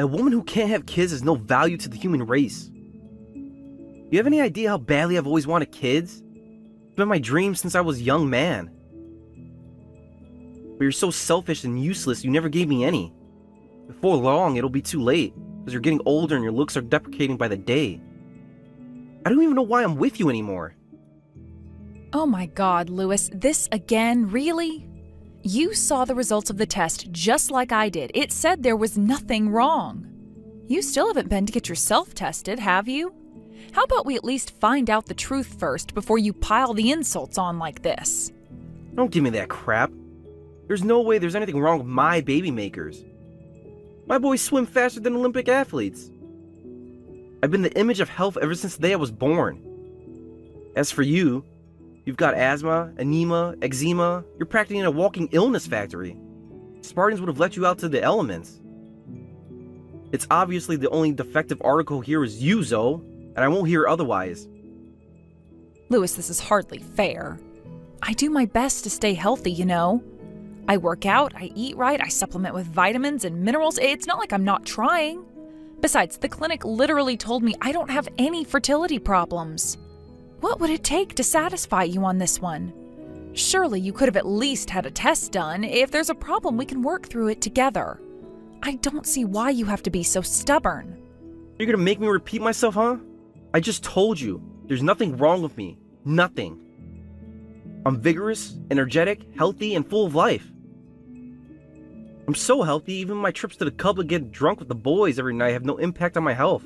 A woman who can't have kids has no value to the human race. You have any idea how badly I've always wanted kids? It's been my dream since I was a young man. But you're so selfish and useless, you never gave me any. Before long, it'll be too late, because you're getting older and your looks are deprecating by the day. I don't even know why I'm with you anymore. Oh my God, Lewis, this again, really? You saw the results of the test just like I did. It said there was nothing wrong. You still haven't been to get yourself tested, have you? How about we at least find out the truth first before you pile the insults on like this? Don't give me that crap. There's no way there's anything wrong with my baby makers. My boys swim faster than Olympic athletes. I've been the image of health ever since the day I was born. As for you, you've got asthma, anemia, eczema. You're practically a walking illness factory. Spartans would have let you out to the elements. It's obviously the only defective article here is you, Zoe, and I won't hear otherwise. Lewis, this is hardly fair. I do my best to stay healthy, you know. I work out, I eat right, I supplement with vitamins and minerals. It's not like I'm not trying. Besides, the clinic literally told me I don't have any fertility problems. What would it take to satisfy you on this one? Surely you could have at least had a test done. If there's a problem, we can work through it together. I don't see why you have to be so stubborn. You're gonna make me repeat myself, huh? I just told you, there's nothing wrong with me. Nothing. I'm vigorous, energetic, healthy, and full of life. I'm so healthy, even my trips to the club to get drunk with the boys every night have no impact on my health.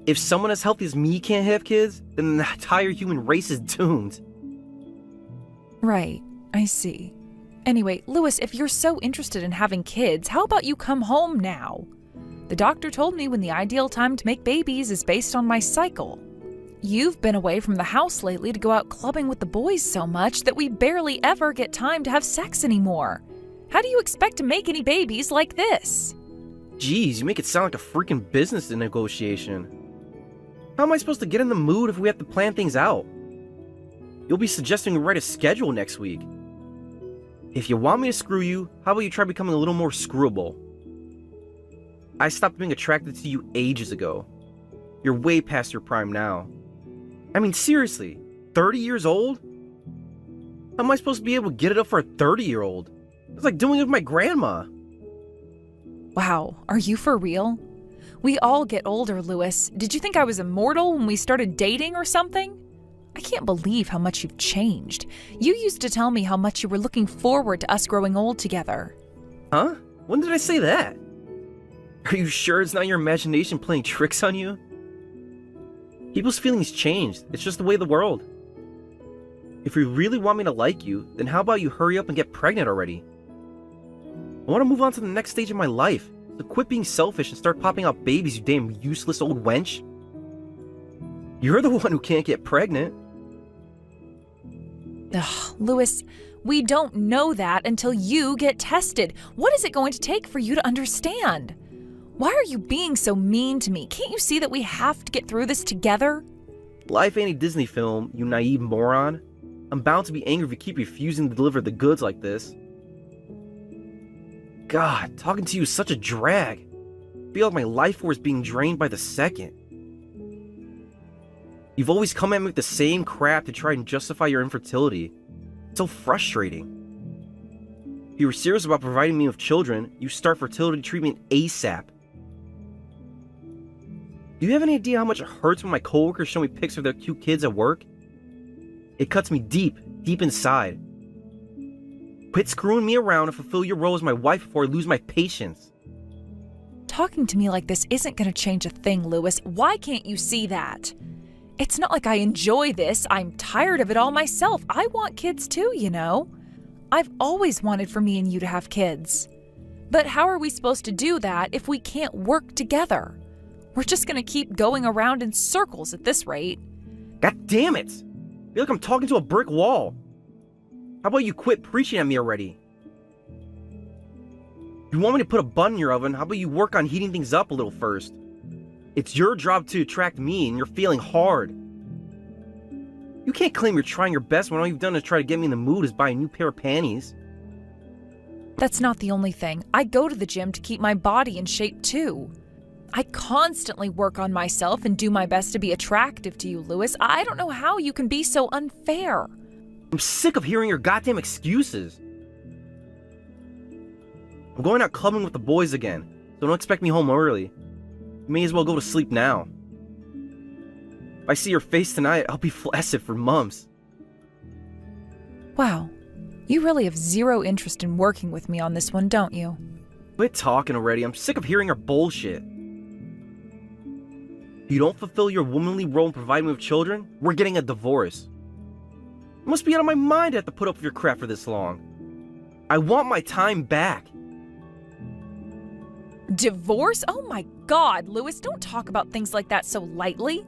If someone as healthy as me can't have kids, then the entire human race is doomed. Right, I see. Anyway, Lewis, if you're so interested in having kids, how about you come home now? The doctor told me when the ideal time to make babies is based on my cycle. You've been away from the house lately to go out clubbing with the boys so much that we barely ever get time to have sex anymore. How do you expect to make any babies like this? Jeez, you make it sound like a freaking business negotiation. How am I supposed to get in the mood if we have to plan things out? You'll be suggesting we write a schedule next week. If you want me to screw you, how about you try becoming a little more screwable? I stopped being attracted to you ages ago. You're way past your prime now. I mean, seriously, 30 years old? How am I supposed to be able to get it up for a 30-year-old? It's like doing it with my grandma. Wow, are you for real? We all get older, Lewis. Did you think I was immortal when we started dating or something? I can't believe how much you've changed. You used to tell me how much you were looking forward to us growing old together. Huh? When did I say that? Are you sure it's not your imagination playing tricks on you? People's feelings change. It's just the way of the world. If you really want me to like you, then how about you hurry up and get pregnant already? I want to move on to the next stage of my life. So quit being selfish and start popping out babies, you damn useless old wench. You're the one who can't get pregnant. Ugh, Lewis, we don't know that until you get tested. What is it going to take for you to understand? Why are you being so mean to me? Can't you see that we have to get through this together? Life ain't a Disney film, you naive moron. I'm bound to be angry if you keep refusing to deliver the goods like this. God, talking to you is such a drag. I feel like my life force being drained by the second. You've always come at me with the same crap to try and justify your infertility. It's so frustrating. If you were serious about providing me with children, you start fertility treatment ASAP. Do you have any idea how much it hurts when my coworkers show me pics of their cute kids at work? It cuts me deep, deep inside. Quit screwing me around and fulfill your role as my wife before I lose my patience. Talking to me like this isn't going to change a thing, Lewis. Why can't you see that? It's not like I enjoy this. I'm tired of it all myself. I want kids too, you know. I've always wanted for me and you to have kids. But how are we supposed to do that if we can't work together? We're just going to keep going around in circles at this rate. God damn it! I feel like I'm talking to a brick wall. How about you quit preaching at me already? If you want me to put a bun in your oven, how about you work on heating things up a little first? It's your job to attract me, and you're feeling hard. You can't claim you're trying your best when all you've done is try to get me in the mood is buy a new pair of panties. That's not the only thing. I go to the gym to keep my body in shape too. I constantly work on myself and do my best to be attractive to you, Lewis. I don't know how you can be so unfair. I'm sick of hearing your goddamn excuses. I'm going out clubbing with the boys again, so don't expect me home early. You may as well go to sleep now. If I see your face tonight, I'll be flaccid for months. Wow, you really have zero interest in working with me on this one, don't you? Quit talking already. I'm sick of hearing your bullshit. If you don't fulfill your womanly role in providing me with children, we're getting a divorce. I must be out of my mind to have to put up with your crap for this long. I want my time back. Divorce? Oh my God, Lewis, don't talk about things like that so lightly.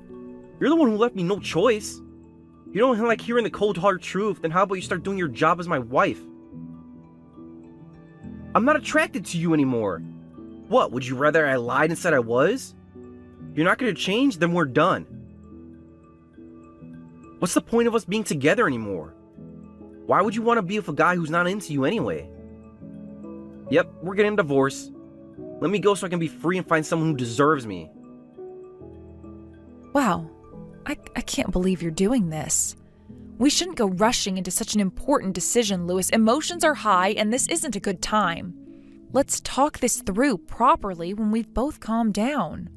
You're the one who left me no choice. If you don't like hearing the cold hard truth, then how about you start doing your job as my wife? I'm not attracted to you anymore. What, would you rather I lied and said I was? You're not going to change, then we're done. What's the point of us being together anymore? Why would you want to be with a guy who's not into you anyway? Yep, we're getting a divorce. Let me go so I can be free and find someone who deserves me. Wow, I can't believe you're doing this. We shouldn't go rushing into such an important decision, Lewis. Emotions are high, and this isn't a good time. Let's talk this through properly when we've both calmed down.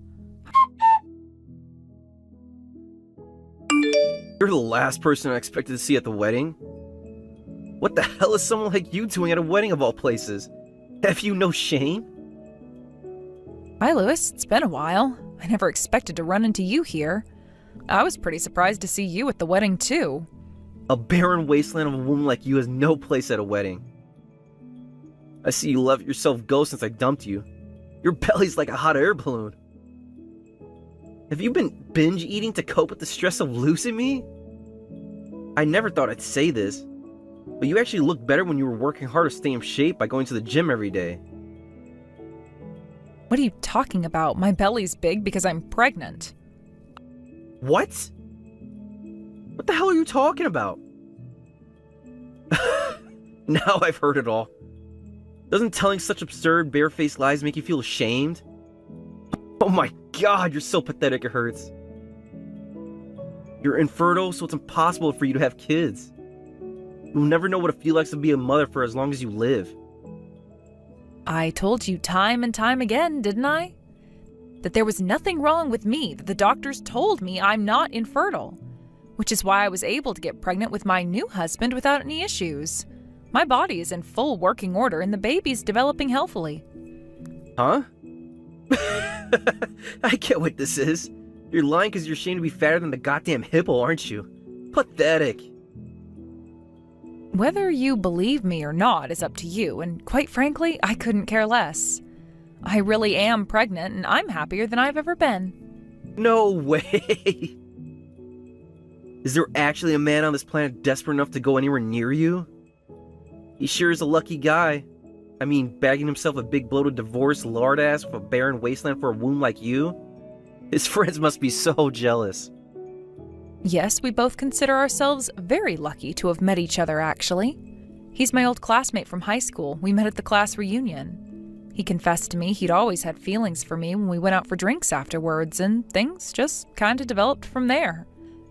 You're the last person I expected to see at the wedding. What the hell is someone like you doing at a wedding of all places? Have you no shame? Hi, Lewis. It's been a while. I never expected to run into you here. I was pretty surprised to see you at the wedding, too. A barren wasteland of a woman like you has no place at a wedding. I see you let yourself go since I dumped you. Your belly's like a hot air balloon. Have you been binge eating to cope with the stress of losing me? I never thought I'd say this, but you actually look better when you were working hard to stay in shape by going to the gym every day. What are you talking about? My belly's big because I'm pregnant. What? What the hell are you talking about? Now I've heard it all. Doesn't telling such absurd, barefaced lies make you feel ashamed? Oh my god, you're so pathetic it hurts. You're infertile, so it's impossible for you to have kids. You'll never know what it feels like to be a mother for as long as you live. I told you time and time again, didn't I? That there was nothing wrong with me, that the doctors told me I'm not infertile. Which is why I was able to get pregnant with my new husband without any issues. My body is in full working order and the baby's developing healthily. Huh? I get what this is. You're lying because you're ashamed to be fatter than the goddamn hippo, aren't you? Pathetic. Whether you believe me or not is up to you, and quite frankly, I couldn't care less. I really am pregnant, and I'm happier than I've ever been. No way. Is there actually a man on this planet desperate enough to go anywhere near you? He sure is a lucky guy. I mean, bagging himself a big bloated divorce lard ass with a barren wasteland for a womb like you? His friends must be so jealous. Yes, we both consider ourselves very lucky to have met each other, actually. He's my old classmate from high school. We met at the class reunion. He confessed to me he'd always had feelings for me when we went out for drinks afterwards, and things just kinda developed from there.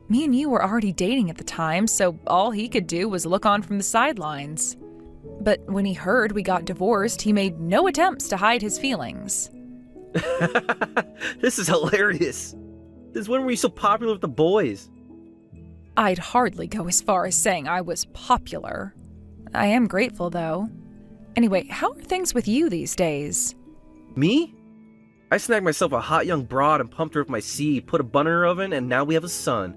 Me and you were already dating at the time, so all he could do was look on from the sidelines. But when he heard we got divorced, he made no attempts to hide his feelings. This is hilarious. Since when were you so popular with the boys? I'd hardly go as far as saying I was popular. I am grateful, though. Anyway, how are things with you these days? Me? I snagged myself a hot young broad and pumped her with my seed, put a bun in her oven, and now we have a son.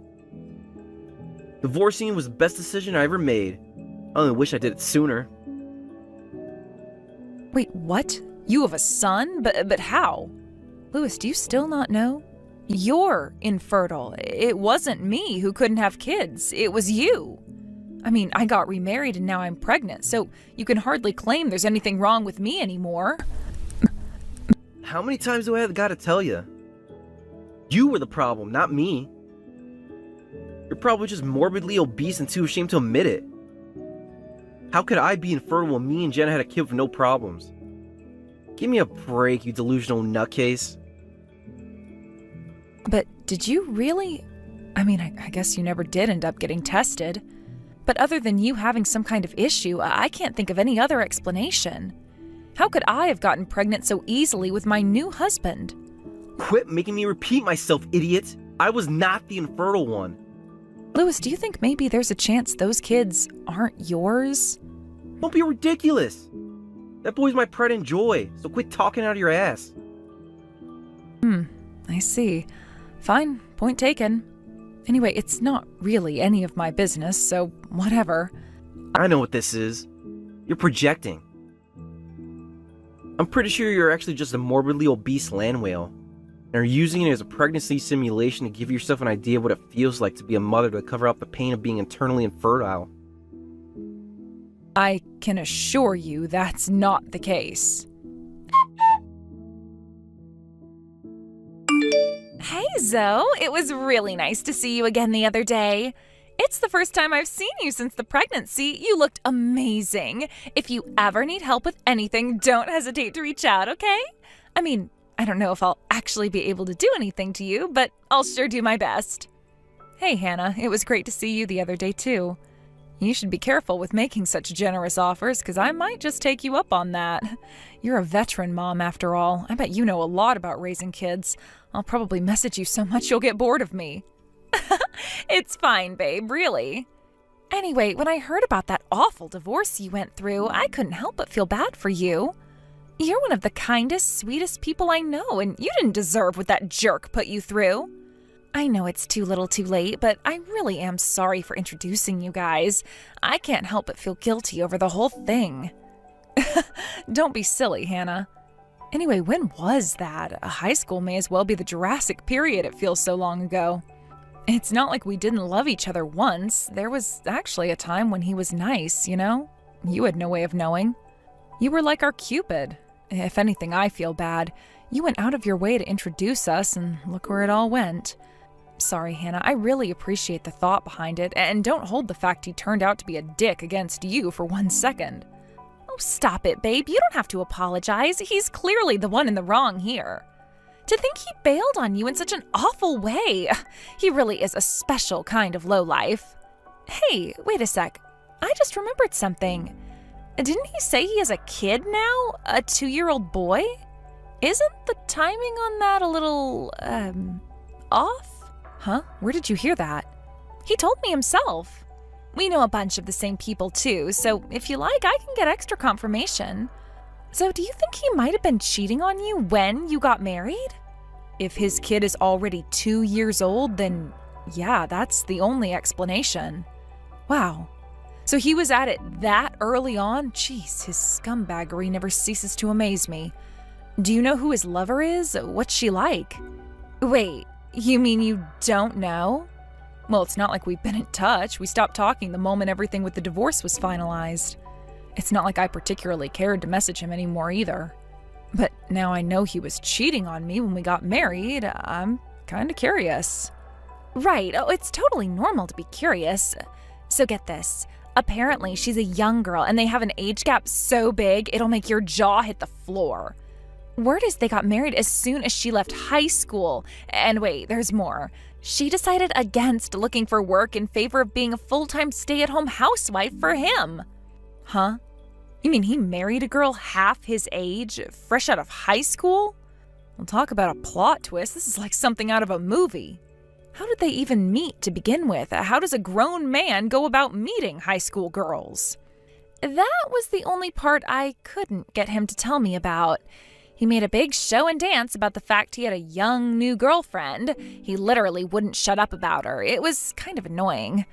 Divorcing was the best decision I ever made. I only wish I did it sooner. Wait, what? You have a son? But how? Lewis, do you still not know? You're infertile. It wasn't me who couldn't have kids. It was you. I mean, I got remarried and now I'm pregnant, so you can hardly claim there's anything wrong with me anymore. How many times do I gotta tell you? You were the problem, not me. You're probably just morbidly obese and too ashamed to admit it. How could I be infertile when me and Jenna had a kid with no problems? Give me a break, you delusional nutcase. But did you really? I mean, I guess you never did end up getting tested. But other than you having some kind of issue, I can't think of any other explanation. How could I have gotten pregnant so easily with my new husband? Quit making me repeat myself, idiot! I was not the infertile one. Louis, do you think maybe there's a chance those kids aren't yours? Don't be ridiculous! That boy's my pride and joy, so quit talking out of your ass. I see. Fine, point taken. Anyway, it's not really any of my business, so whatever. I know what this is. You're projecting. I'm pretty sure you're actually just a morbidly obese land whale, and are using it as a pregnancy simulation to give yourself an idea of what it feels like to be a mother to cover up the pain of being internally infertile. I can assure you that's not the case. Hey, Zoe. It was really nice to see you again the other day. It's the first time I've seen you since the pregnancy. You looked amazing. If you ever need help with anything, don't hesitate to reach out, okay? I mean, I don't know if I'll actually be able to do anything to you, but I'll sure do my best. Hey, Hannah. It was great to see you the other day, too. You should be careful with making such generous offers, because I might just take you up on that. You're a veteran mom, after all. I bet you know a lot about raising kids. I'll probably message you so much you'll get bored of me. It's fine, babe, really. Anyway, when I heard about that awful divorce you went through, I couldn't help but feel bad for you. You're one of the kindest, sweetest people I know, and you didn't deserve what that jerk put you through. I know it's too little too late, but I really am sorry for introducing you guys. I can't help but feel guilty over the whole thing. Don't be silly, Hannah. Anyway, when was that? High school may as well be the Jurassic period, it feels so long ago. It's not like we didn't love each other once. There was actually a time when he was nice, you know? You had no way of knowing. You were like our Cupid. If anything, I feel bad. You went out of your way to introduce us, and look where it all went. Sorry, Hannah, I really appreciate the thought behind it, and don't hold the fact he turned out to be a dick against you for 1 second. Oh, stop it, babe. You don't have to apologize. He's clearly the one in the wrong here. To think he bailed on you in such an awful way. He really is a special kind of lowlife. Hey, wait a sec. I just remembered something. Didn't he say he has a kid now? A 2-year-old boy? Isn't the timing on that a little, off? Huh? Where did you hear that? He told me himself. We know a bunch of the same people too, so if you like, I can get extra confirmation. So do you think he might have been cheating on you when you got married? If his kid is already 2 years old, then yeah, that's the only explanation. Wow. So he was at it that early on? Jeez, his scumbaggery never ceases to amaze me. Do you know who his lover is? What's she like? Wait, you mean you don't know? Well, it's not like we've been in touch. We stopped talking the moment everything with the divorce was finalized. It's not like I particularly cared to message him anymore either. But now I know he was cheating on me when we got married. I'm kind of curious. Right. Oh, it's totally normal to be curious. So get this. Apparently, she's a young girl, and they have an age gap so big, it'll make your jaw hit the floor. Word is they got married as soon as she left high school. And wait, there's more. She decided against looking for work in favor of being a full-time stay-at-home housewife for him. Huh? You mean he married a girl half his age, fresh out of high school? Well, talk about a plot twist. This is like something out of a movie. How did they even meet to begin with? How does a grown man go about meeting high school girls? That was the only part I couldn't get him to tell me about. He made a big show and dance about the fact he had a young new girlfriend. He literally wouldn't shut up about her. It was kind of annoying.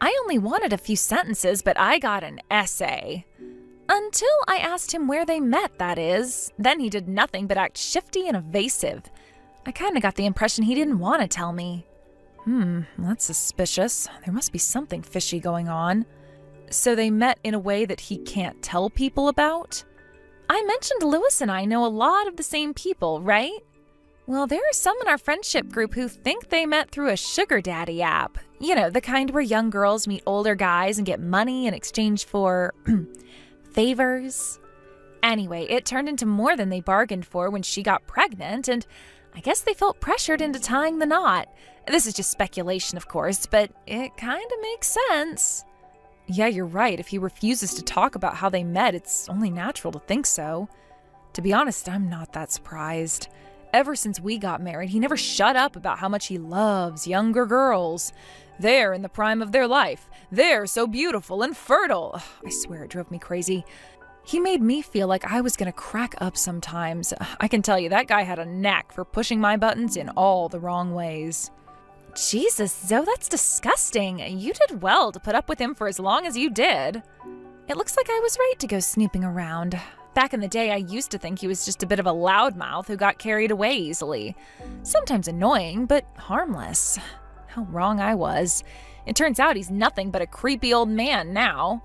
I only wanted a few sentences, but I got an essay. Until I asked him where they met, that is. Then he did nothing but act shifty and evasive. I kind of got the impression he didn't want to tell me. That's suspicious. There must be something fishy going on. So they met in a way that he can't tell people about? I mentioned Lewis and I know a lot of the same people, right? Well, there are some in our friendship group who think they met through a sugar daddy app. You know, the kind where young girls meet older guys and get money in exchange for favors. Anyway, it turned into more than they bargained for when she got pregnant, and I guess they felt pressured into tying the knot. This is just speculation, of course, but it kind of makes sense. Yeah, you're right. If he refuses to talk about how they met, it's only natural to think so. To be honest, I'm not that surprised. Ever since we got married, he never shut up about how much he loves younger girls. They're in the prime of their life. They're so beautiful and fertile. Ugh, I swear it drove me crazy. He made me feel like I was going to crack up sometimes. I can tell you, that guy had a knack for pushing my buttons in all the wrong ways. Jesus, Zoe, that's disgusting. You did well to put up with him for as long as you did. It looks like I was right to go snooping around. Back in the day, I used to think he was just a bit of a loudmouth who got carried away easily. Sometimes annoying, but harmless. How wrong I was. It turns out he's nothing but a creepy old man now.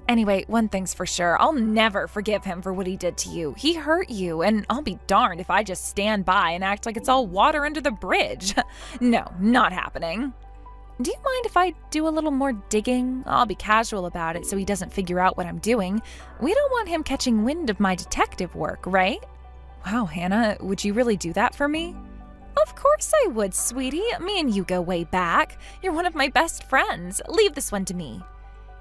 Anyway, one thing's for sure, I'll never forgive him for what he did to you. He hurt you, and I'll be darned if I just stand by and act like it's all water under the bridge. No, not happening. Do you mind if I do a little more digging? I'll be casual about it so he doesn't figure out what I'm doing. We don't want him catching wind of my detective work, right? Wow, Hannah, would you really do that for me? Of course I would, sweetie. Me and you go way back. You're one of my best friends. Leave this one to me.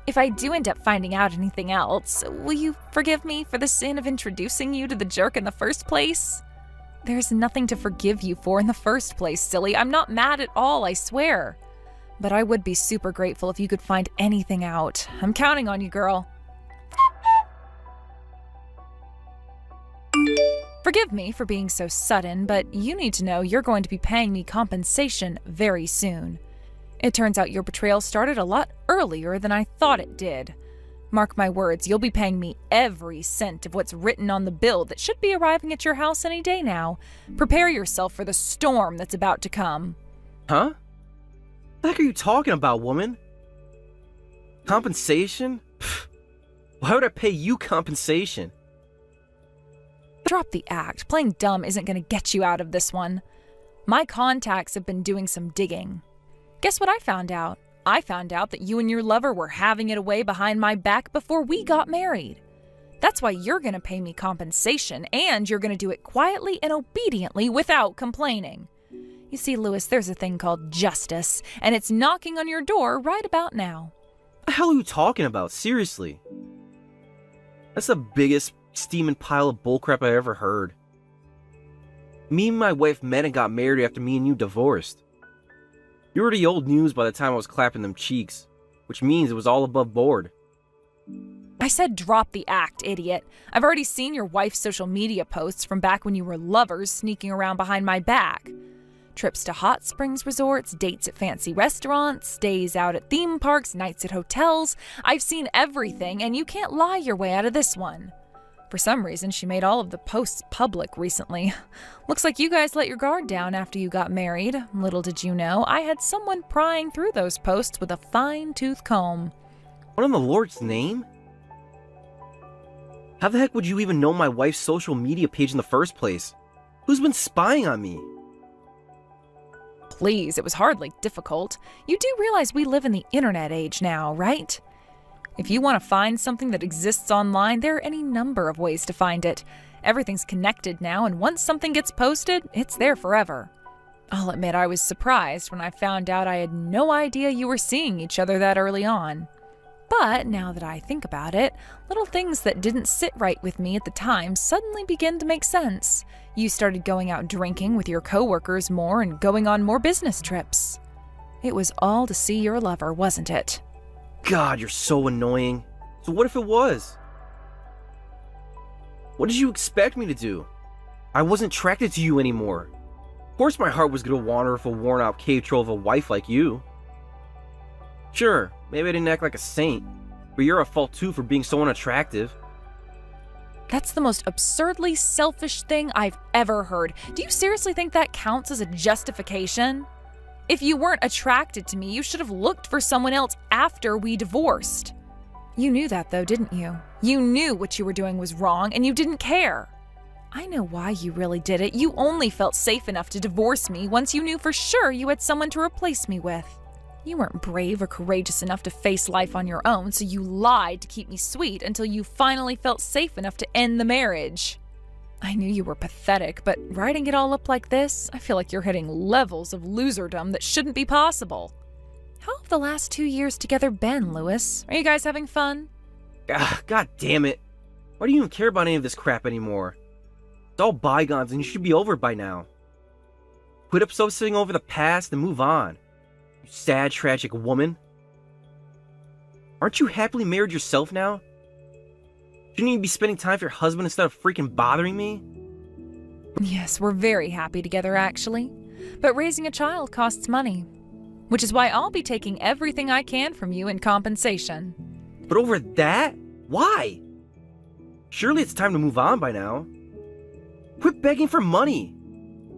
If I do end up finding out anything else, will you forgive me for the sin of introducing you to the jerk in the first place? There's nothing to forgive you for in the first place, silly. I'm not mad at all, I swear. But I would be super grateful if you could find anything out. I'm counting on you, girl. Forgive me for being so sudden, but you need to know you're going to be paying me compensation very soon. It turns out your betrayal started a lot earlier than I thought it did. Mark my words, you'll be paying me every cent of what's written on the bill that should be arriving at your house any day now. Prepare yourself for the storm that's about to come. Huh? What the heck are you talking about, woman? Compensation? Pfft. Why would I pay you compensation? Drop the act. Playing dumb isn't going to get you out of this one. My contacts have been doing some digging. Guess what I found out? I found out that you and your lover were having it away behind my back before we got married. That's why you're going to pay me compensation, and you're going to do it quietly and obediently without complaining. You see, Lewis, there's a thing called justice, and it's knocking on your door right about now. What the hell are you talking about? Seriously? That's the biggest steaming pile of bullcrap I ever heard. Me and my wife met and got married after me and you divorced. You were the old news by the time I was clapping them cheeks, which means it was all above board. I said drop the act, idiot. I've already seen your wife's social media posts from back when you were lovers sneaking around behind my back. Trips to hot springs resorts, dates at fancy restaurants, stays out at theme parks, nights at hotels. I've seen everything, and you can't lie your way out of this one. For some reason, she made all of the posts public recently. Looks like you guys let your guard down after you got married. Little did you know, I had someone prying through those posts with a fine-tooth comb. What in the Lord's name? How the heck would you even know my wife's social media page in the first place? Who's been spying on me? Please, it was hardly difficult. You do realize we live in the internet age now, right? If you want to find something that exists online, there are any number of ways to find it. Everything's connected now, and once something gets posted, it's there forever. I'll admit I was surprised when I found out I had no idea you were seeing each other that early on. But now that I think about it, little things that didn't sit right with me at the time suddenly begin to make sense. You started going out drinking with your coworkers more and going on more business trips. It was all to see your lover, wasn't it? God, you're so annoying. So what if it was? What did you expect me to do? I wasn't attracted to you anymore. Of course my heart was gonna wander for a worn-out cave troll of a wife like you. Sure, maybe I didn't act like a saint, but you're at fault too for being so unattractive. That's the most absurdly selfish thing I've ever heard. Do you seriously think that counts as a justification? If you weren't attracted to me, you should have looked for someone else after we divorced. You knew that though, didn't you? You knew what you were doing was wrong and you didn't care. I know why you really did it. You only felt safe enough to divorce me once you knew for sure you had someone to replace me with. You weren't brave or courageous enough to face life on your own, so you lied to keep me sweet until you finally felt safe enough to end the marriage. I knew you were pathetic, but writing it all up like this, I feel like you're hitting levels of loserdom that shouldn't be possible. How have the last 2 years together been, Lewis? Are you guys having fun? God damn it. Why do you even care about any of this crap anymore? It's all bygones and you should be over it by now. Quit obsessing over the past and move on. You sad, tragic woman. Aren't you happily married yourself now? Shouldn't you be spending time with your husband instead of freaking bothering me? Yes, we're very happy together, actually. But raising a child costs money. Which is why I'll be taking everything I can from you in compensation. But over that? Why? Surely it's time to move on by now. Quit begging for money.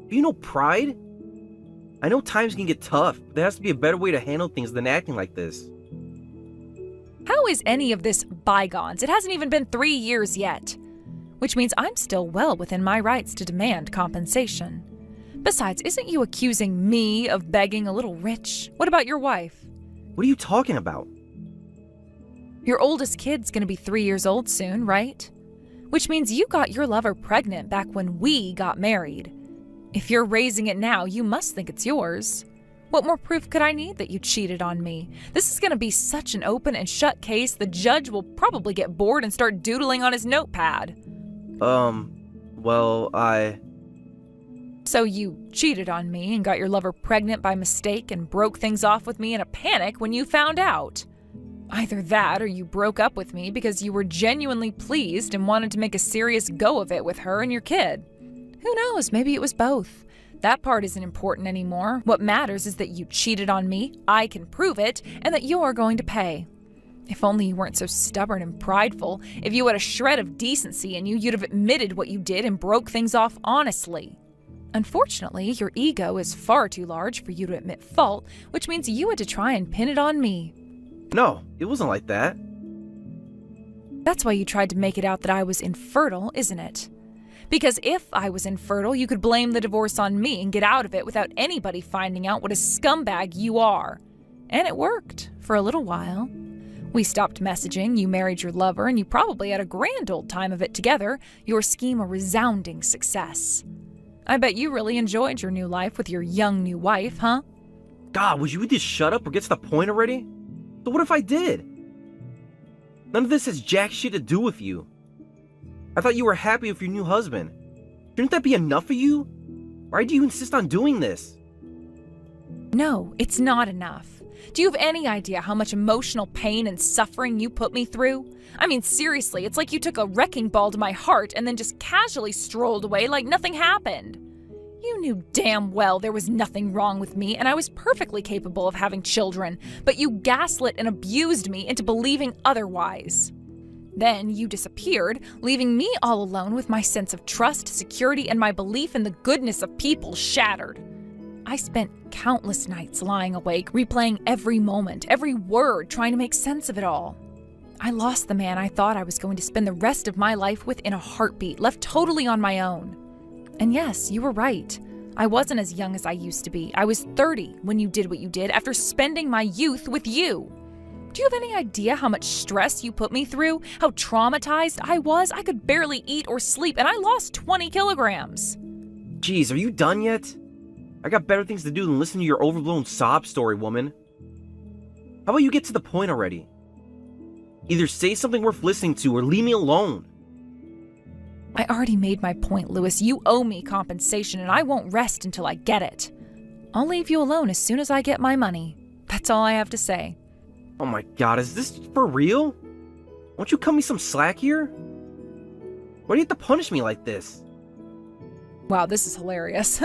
Do you know pride? I know times can get tough, but there has to be a better way to handle things than acting like this. How is any of this bygones? It hasn't even been 3 years yet. Which means I'm still well within my rights to demand compensation. Besides, isn't you accusing me of begging a little rich? What about your wife? What are you talking about? Your oldest kid's gonna be 3 years old soon, right? Which means you got your lover pregnant back when we got married. If you're raising it now, you must think it's yours. What more proof could I need that you cheated on me? This is gonna be such an open and shut case, the judge will probably get bored and start doodling on his notepad. So you cheated on me and got your lover pregnant by mistake and broke things off with me in a panic when you found out. Either that or you broke up with me because you were genuinely pleased and wanted to make a serious go of it with her and your kid. Who knows, maybe it was both. That part isn't important anymore. What matters is that you cheated on me, I can prove it, and that you're going to pay. If only you weren't so stubborn and prideful. If you had a shred of decency in you, you'd have admitted what you did and broke things off honestly. Unfortunately, your ego is far too large for you to admit fault, which means you had to try and pin it on me. No, it wasn't like that. That's why you tried to make it out that I was infertile, isn't it? Because if I was infertile, you could blame the divorce on me and get out of it without anybody finding out what a scumbag you are. And it worked, for a little while. We stopped messaging, you married your lover, and you probably had a grand old time of it together, your scheme a resounding success. I bet you really enjoyed your new life with your young new wife, huh? God, would you just shut up or get to the point already? So what if I did? None of this has jack shit to do with you. I thought you were happy with your new husband. Shouldn't that be enough for you? Why do you insist on doing this? No, it's not enough. Do you have any idea how much emotional pain and suffering you put me through? I mean, seriously, it's like you took a wrecking ball to my heart and then just casually strolled away like nothing happened. You knew damn well there was nothing wrong with me and I was perfectly capable of having children, but you gaslit and abused me into believing otherwise. Then you disappeared, leaving me all alone with my sense of trust, security, and my belief in the goodness of people shattered. I spent countless nights lying awake, replaying every moment, every word, trying to make sense of it all. I lost the man I thought I was going to spend the rest of my life with in a heartbeat, left totally on my own. And yes, you were right. I wasn't as young as I used to be. I was 30 when you did what you did after spending my youth with you. Do you have any idea how much stress you put me through? How traumatized I was? I could barely eat or sleep, and I lost 20 kilograms. Jeez, are you done yet? I got better things to do than listen to your overblown sob story, woman. How about you get to the point already? Either say something worth listening to or leave me alone. I already made my point, Lewis. You owe me compensation, and I won't rest until I get it. I'll leave you alone as soon as I get my money. That's all I have to say. Oh my god, is this for real? Won't you cut me some slack here? Why do you have to punish me like this? Wow, this is hilarious.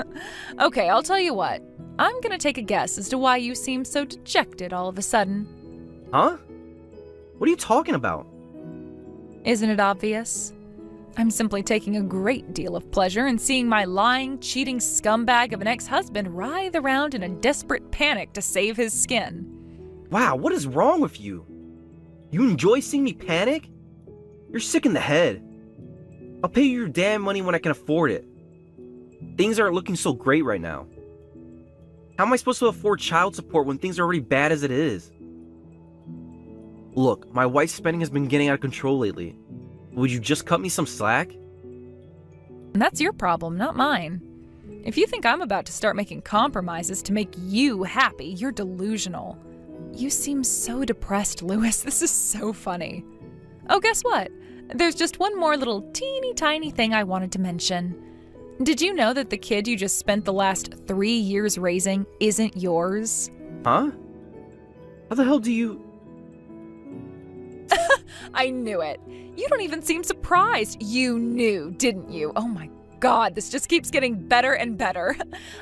Okay, I'll tell you what. I'm gonna take a guess as to why you seem so dejected all of a sudden. Huh? What are you talking about? Isn't it obvious? I'm simply taking a great deal of pleasure in seeing my lying, cheating scumbag of an ex-husband writhe around in a desperate panic to save his skin. Wow, what is wrong with you? You enjoy seeing me panic? You're sick in the head. I'll pay you your damn money when I can afford it. Things aren't looking so great right now. How am I supposed to afford child support when things are already bad as it is? Look, my wife's spending has been getting out of control lately. Would you just cut me some slack? That's your problem, not mine. If you think I'm about to start making compromises to make you happy, you're delusional. You seem so depressed, Lewis. This is so funny. Oh, guess what? There's just one more little teeny tiny thing I wanted to mention. Did you know that the kid you just spent the last 3 years raising isn't yours? Huh? How the hell do you... I knew it. You don't even seem surprised. You knew, didn't you? Oh my God, this just keeps getting better and better.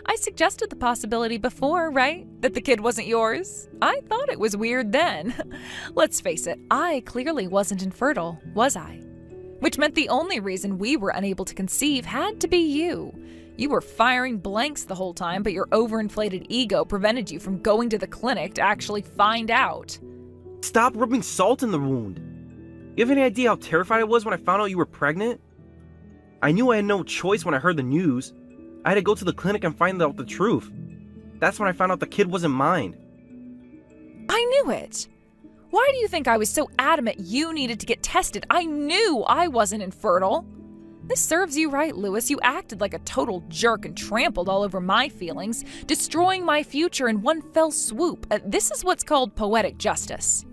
I suggested the possibility before, right? That the kid wasn't yours. I thought it was weird then. Let's face it, I clearly wasn't infertile, was I? Which meant the only reason we were unable to conceive had to be you. You were firing blanks the whole time, but your overinflated ego prevented you from going to the clinic to actually find out. Stop rubbing salt in the wound. You have any idea how terrified I was when I found out you were pregnant? I knew I had no choice when I heard the news. I had to go to the clinic and find out the truth. That's when I found out the kid wasn't mine. I knew it. Why do you think I was so adamant you needed to get tested? I knew I wasn't infertile. This serves you right, Lewis. You acted like a total jerk and trampled all over my feelings, destroying my future in one fell swoop. This is what's called poetic justice.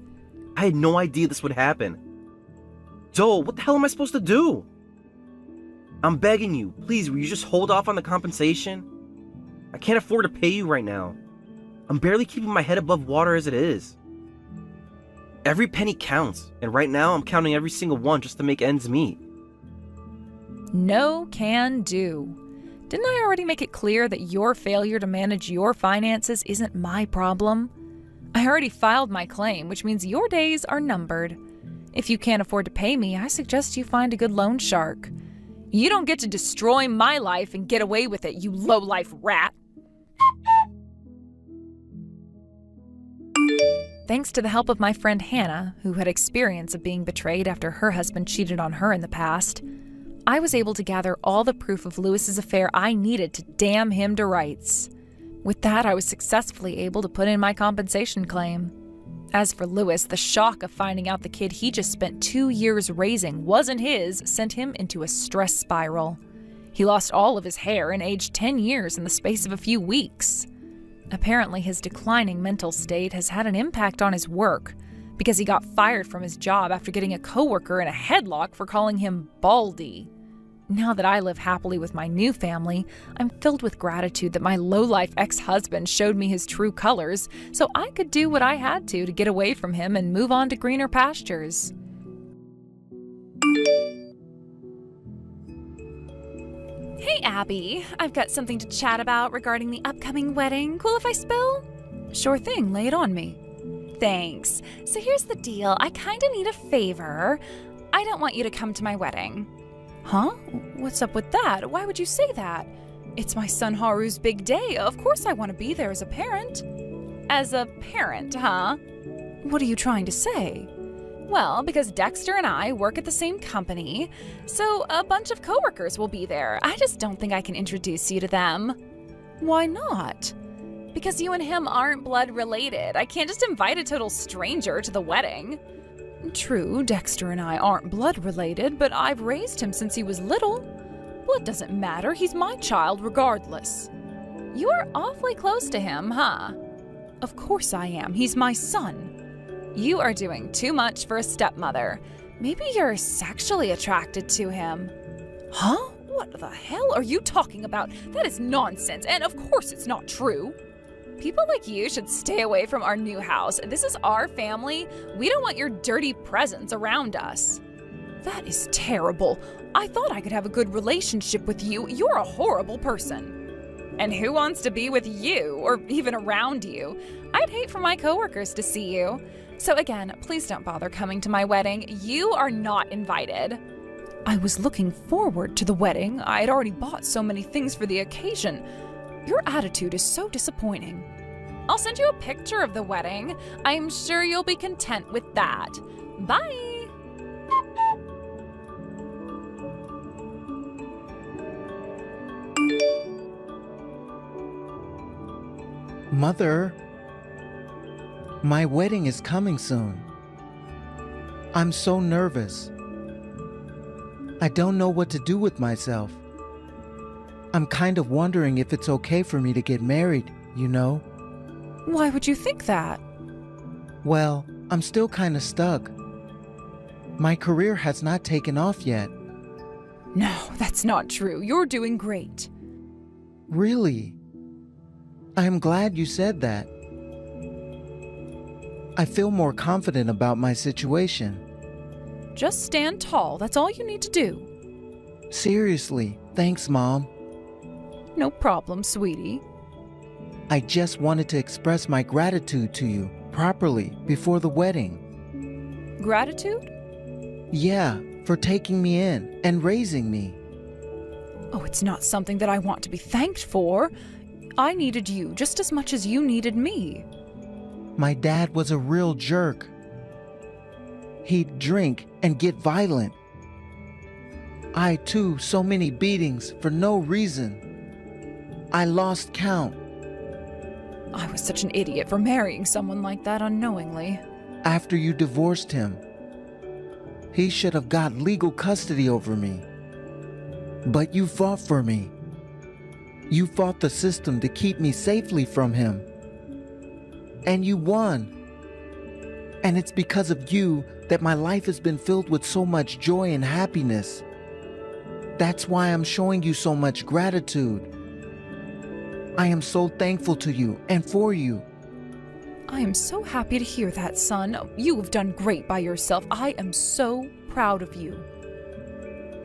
I had no idea this would happen. Joel, what the hell am I supposed to do? I'm begging you, please, will you just hold off on the compensation? I can't afford to pay you right now. I'm barely keeping my head above water as it is. Every penny counts, and right now I'm counting every single one just to make ends meet. No can do. Didn't I already make it clear that your failure to manage your finances isn't my problem? I already filed my claim, which means your days are numbered. If you can't afford to pay me, I suggest you find a good loan shark. You don't get to destroy my life and get away with it, you low-life rat. Thanks to the help of my friend Hannah, who had experience of being betrayed after her husband cheated on her in the past, I was able to gather all the proof of Lewis's affair I needed to damn him to rights. With that, I was successfully able to put in my compensation claim. As for Lewis, the shock of finding out the kid he just spent 2 years raising wasn't his sent him into a stress spiral. He lost all of his hair and aged 10 years in the space of a few weeks. Apparently, his declining mental state has had an impact on his work, because he got fired from his job after getting a coworker in a headlock for calling him Baldy. Now that I live happily with my new family, I'm filled with gratitude that my low-life ex-husband showed me his true colors so I could do what I had to get away from him and move on to greener pastures. Hey, Abby. I've got something to chat about regarding the upcoming wedding. Cool if I spill? Sure thing. Lay it on me. Thanks. So here's the deal. I kinda need a favor. I don't want you to come to my wedding. Huh? What's up with that? Why would you say that? It's my son Haru's big day. Of course I want to be there as a parent. As a parent, huh? What are you trying to say? Well, because Dexter and I work at the same company, so a bunch of coworkers will be there. I just don't think I can introduce you to them. Why not? Because you and him aren't blood related. I can't just invite a total stranger to the wedding. True, Dexter and I aren't blood related, but I've raised him since he was little. Blood doesn't matter, he's my child regardless. You are awfully close to him, huh? Of course I am, he's my son. You are doing too much for a stepmother. Maybe you're sexually attracted to him. Huh? What the hell are you talking about? That is nonsense, and of course it's not true. People like you should stay away from our new house. This is our family. We don't want your dirty presence around us. That is terrible. I thought I could have a good relationship with you. You're a horrible person. And who wants to be with you, or even around you? I'd hate for my coworkers to see you. So again, please don't bother coming to my wedding. You are not invited. I was looking forward to the wedding. I had already bought so many things for the occasion. Your attitude is so disappointing. I'll send you a picture of the wedding. I'm sure you'll be content with that. Bye! Mother, my wedding is coming soon. I'm so nervous. I don't know what to do with myself. I'm kind of wondering if it's okay for me to get married, you know? Why would you think that? Well, I'm still kind of stuck. My career has not taken off yet. No, that's not true. You're doing great. Really? I am glad you said that. I feel more confident about my situation. Just stand tall. That's all you need to do. Seriously, thanks, Mom. No problem, sweetie. I just wanted to express my gratitude to you properly before the wedding. Gratitude? Yeah, for taking me in and raising me. Oh, it's not something that I want to be thanked for. I needed you just as much as you needed me. My dad was a real jerk. He'd drink and get violent. I too, so many beatings for no reason. I lost count. I was such an idiot for marrying someone like that unknowingly. After you divorced him, he should have got legal custody over me. But you fought for me. You fought the system to keep me safely from him. And you won. And it's because of you that my life has been filled with so much joy and happiness. That's why I'm showing you so much gratitude. I am so thankful to you and for you. I am so happy to hear that, son. You have done great by yourself. I am so proud of you.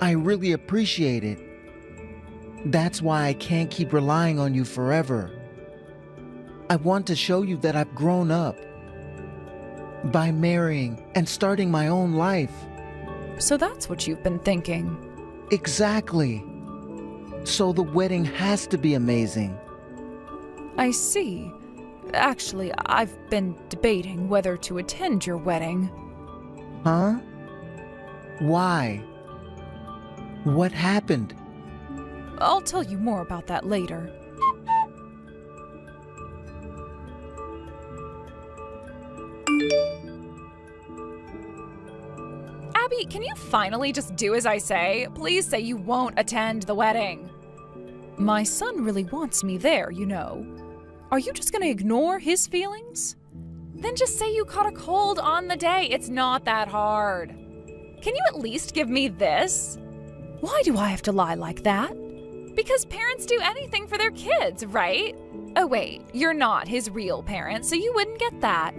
I really appreciate it. That's why I can't keep relying on you forever. I want to show you that I've grown up by marrying and starting my own life. So that's what you've been thinking. Exactly. So the wedding has to be amazing. I see. Actually, I've been debating whether to attend your wedding. Huh? Why? What happened? I'll tell you more about that later. Abby, can you finally just do as I say? Please say you won't attend the wedding. My son really wants me there, you know. Are you just gonna ignore his feelings? Then just say you caught a cold on the day. It's not that hard. Can you at least give me this? Why do I have to lie like that? Because parents do anything for their kids, right? Oh wait, you're not his real parent, so you wouldn't get that.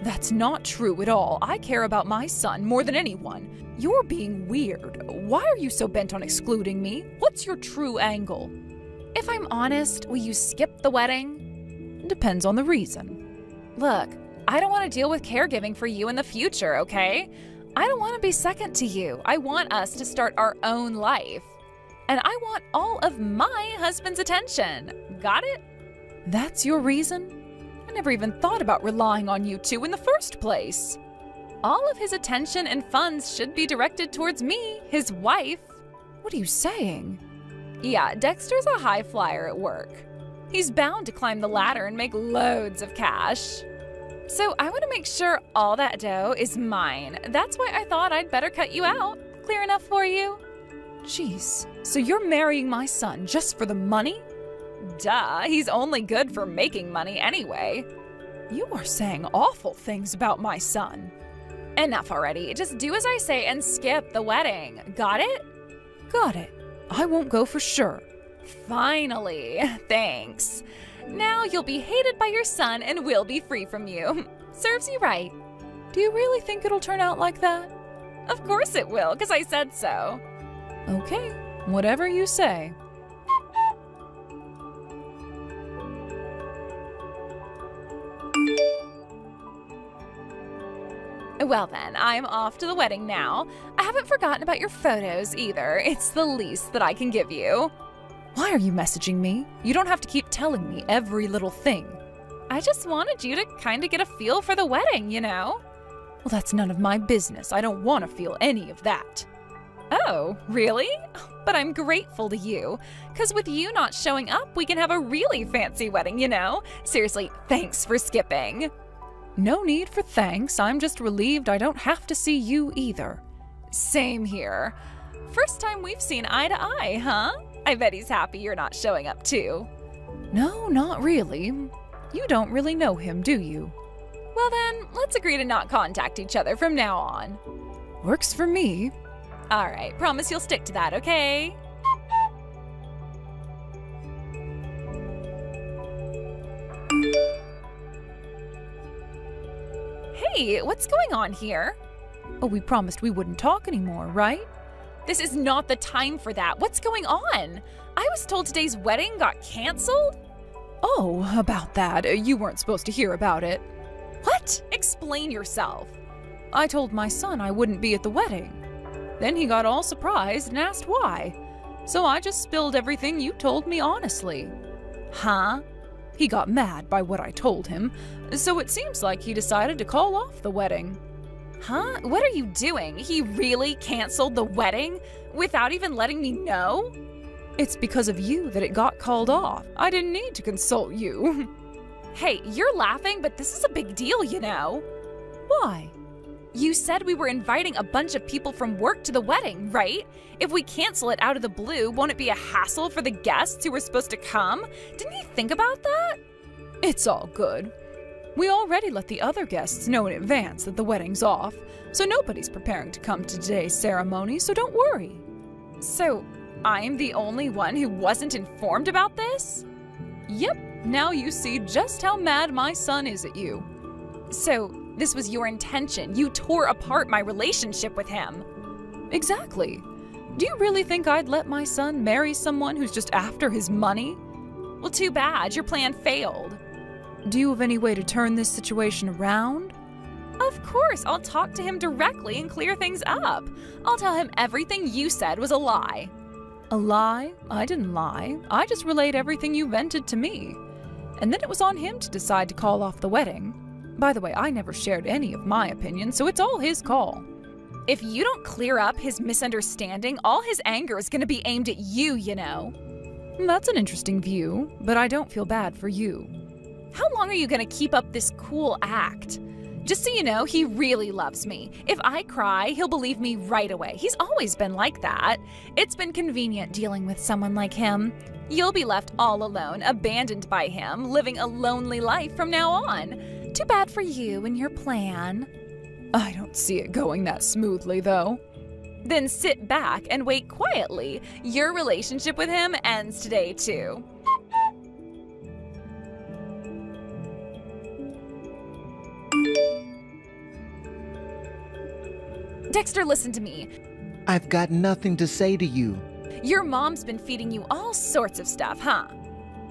That's not true at all. I care about my son more than anyone. You're being weird. Why are you so bent on excluding me? What's your true angle? If I'm honest, will you skip the wedding? Depends on the reason. Look, I don't want to deal with caregiving for you in the future, okay? I don't want to be second to you. I want us to start our own life. And I want all of my husband's attention. Got it? That's your reason? I never even thought about relying on you two in the first place. All of his attention and funds should be directed towards me, his wife. What are you saying? Yeah, Dexter's a high flyer at work. He's bound to climb the ladder and make loads of cash. So I want to make sure all that dough is mine. That's why I thought I'd better cut you out. Clear enough for you? Jeez, so you're marrying my son just for the money? Duh, he's only good for making money anyway. You are saying awful things about my son. Enough already. Just do as I say and skip the wedding. Got it? Got it. I won't go for sure. Finally. Thanks. Now you'll be hated by your son and we'll be free from you. Serves you right. Do you really think it'll turn out like that? Of course it will, because I said so. Okay, whatever you say. Well then, I'm off to the wedding now. I haven't forgotten about your photos either. It's the least that I can give you. Why are you messaging me? You don't have to keep telling me every little thing. I just wanted you to kind of get a feel for the wedding, you know? Well, that's none of my business. I don't want to feel any of that. Oh, really? But I'm grateful to you, because with you not showing up, we can have a really fancy wedding, you know? Seriously, thanks for skipping. No need for thanks. I'm just relieved I don't have to see you either. Same here. First time we've seen eye to eye, huh? I bet he's happy you're not showing up too. No, not really. You don't really know him, do you? Well then, let's agree to not contact each other from now on. Works for me. All right, promise you'll stick to that, okay? Hey, what's going on here? Oh, we promised we wouldn't talk anymore, right? This is not the time for that. What's going on? I was told today's wedding got canceled. Oh, about that. You weren't supposed to hear about it. What? Explain yourself. I told my son I wouldn't be at the wedding. Then he got all surprised and asked why. So I just spilled everything you told me honestly. Huh? He got mad by what I told him, so it seems like he decided to call off the wedding. Huh? What are you doing? He really canceled the wedding without even letting me know? It's because of you that it got called off. I didn't need to consult you. Hey, you're laughing, but this is a big deal, you know. Why? You said we were inviting a bunch of people from work to the wedding, right? If we cancel it out of the blue, won't it be a hassle for the guests who were supposed to come? Didn't you think about that? It's all good. We already let the other guests know in advance that the wedding's off, so nobody's preparing to come to today's ceremony, so don't worry. So, I'm the only one who wasn't informed about this? Yep, now you see just how mad my son is at you. So, this was your intention. You tore apart my relationship with him. Exactly. Do you really think I'd let my son marry someone who's just after his money? Well, too bad. Your plan failed. Do you have any way to turn this situation around? Of course. I'll talk to him directly and clear things up. I'll tell him everything you said was a lie. A lie? I didn't lie. I just relayed everything you vented to me. And then it was on him to decide to call off the wedding. By the way, I never shared any of my opinions, so it's all his call. If you don't clear up his misunderstanding, all his anger is going to be aimed at you, you know. That's an interesting view, but I don't feel bad for you. How long are you going to keep up this cool act? Just so you know, he really loves me. If I cry, he'll believe me right away. He's always been like that. It's been convenient dealing with someone like him. You'll be left all alone, abandoned by him, living a lonely life from now on. Too bad for you and your plan. I don't see it going that smoothly, though. Then sit back and wait quietly. Your relationship with him ends today, too. Dexter, listen to me. I've got nothing to say to you. Your mom's been feeding you all sorts of stuff, huh?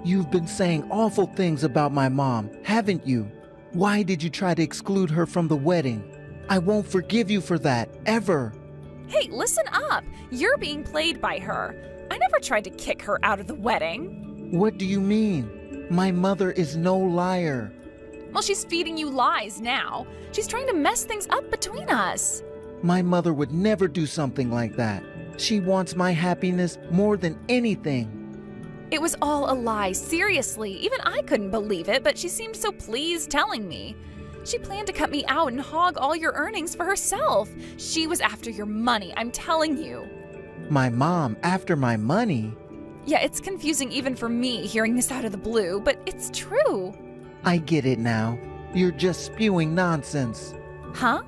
You've been saying awful things about my mom, haven't you? Why did you try to exclude her from the wedding? I won't forgive you for that, ever. Hey, listen up. You're being played by her. I never tried to kick her out of the wedding. What do you mean? My mother is no liar. Well, she's feeding you lies now. She's trying to mess things up between us. My mother would never do something like that. She wants my happiness more than anything. It was all a lie, seriously. Even I couldn't believe it, but she seemed so pleased telling me. She planned to cut me out and hog all your earnings for herself. She was after your money, I'm telling you. My mom after my money? Yeah, it's confusing even for me hearing this out of the blue, but it's true. I get it now. You're just spewing nonsense. Huh?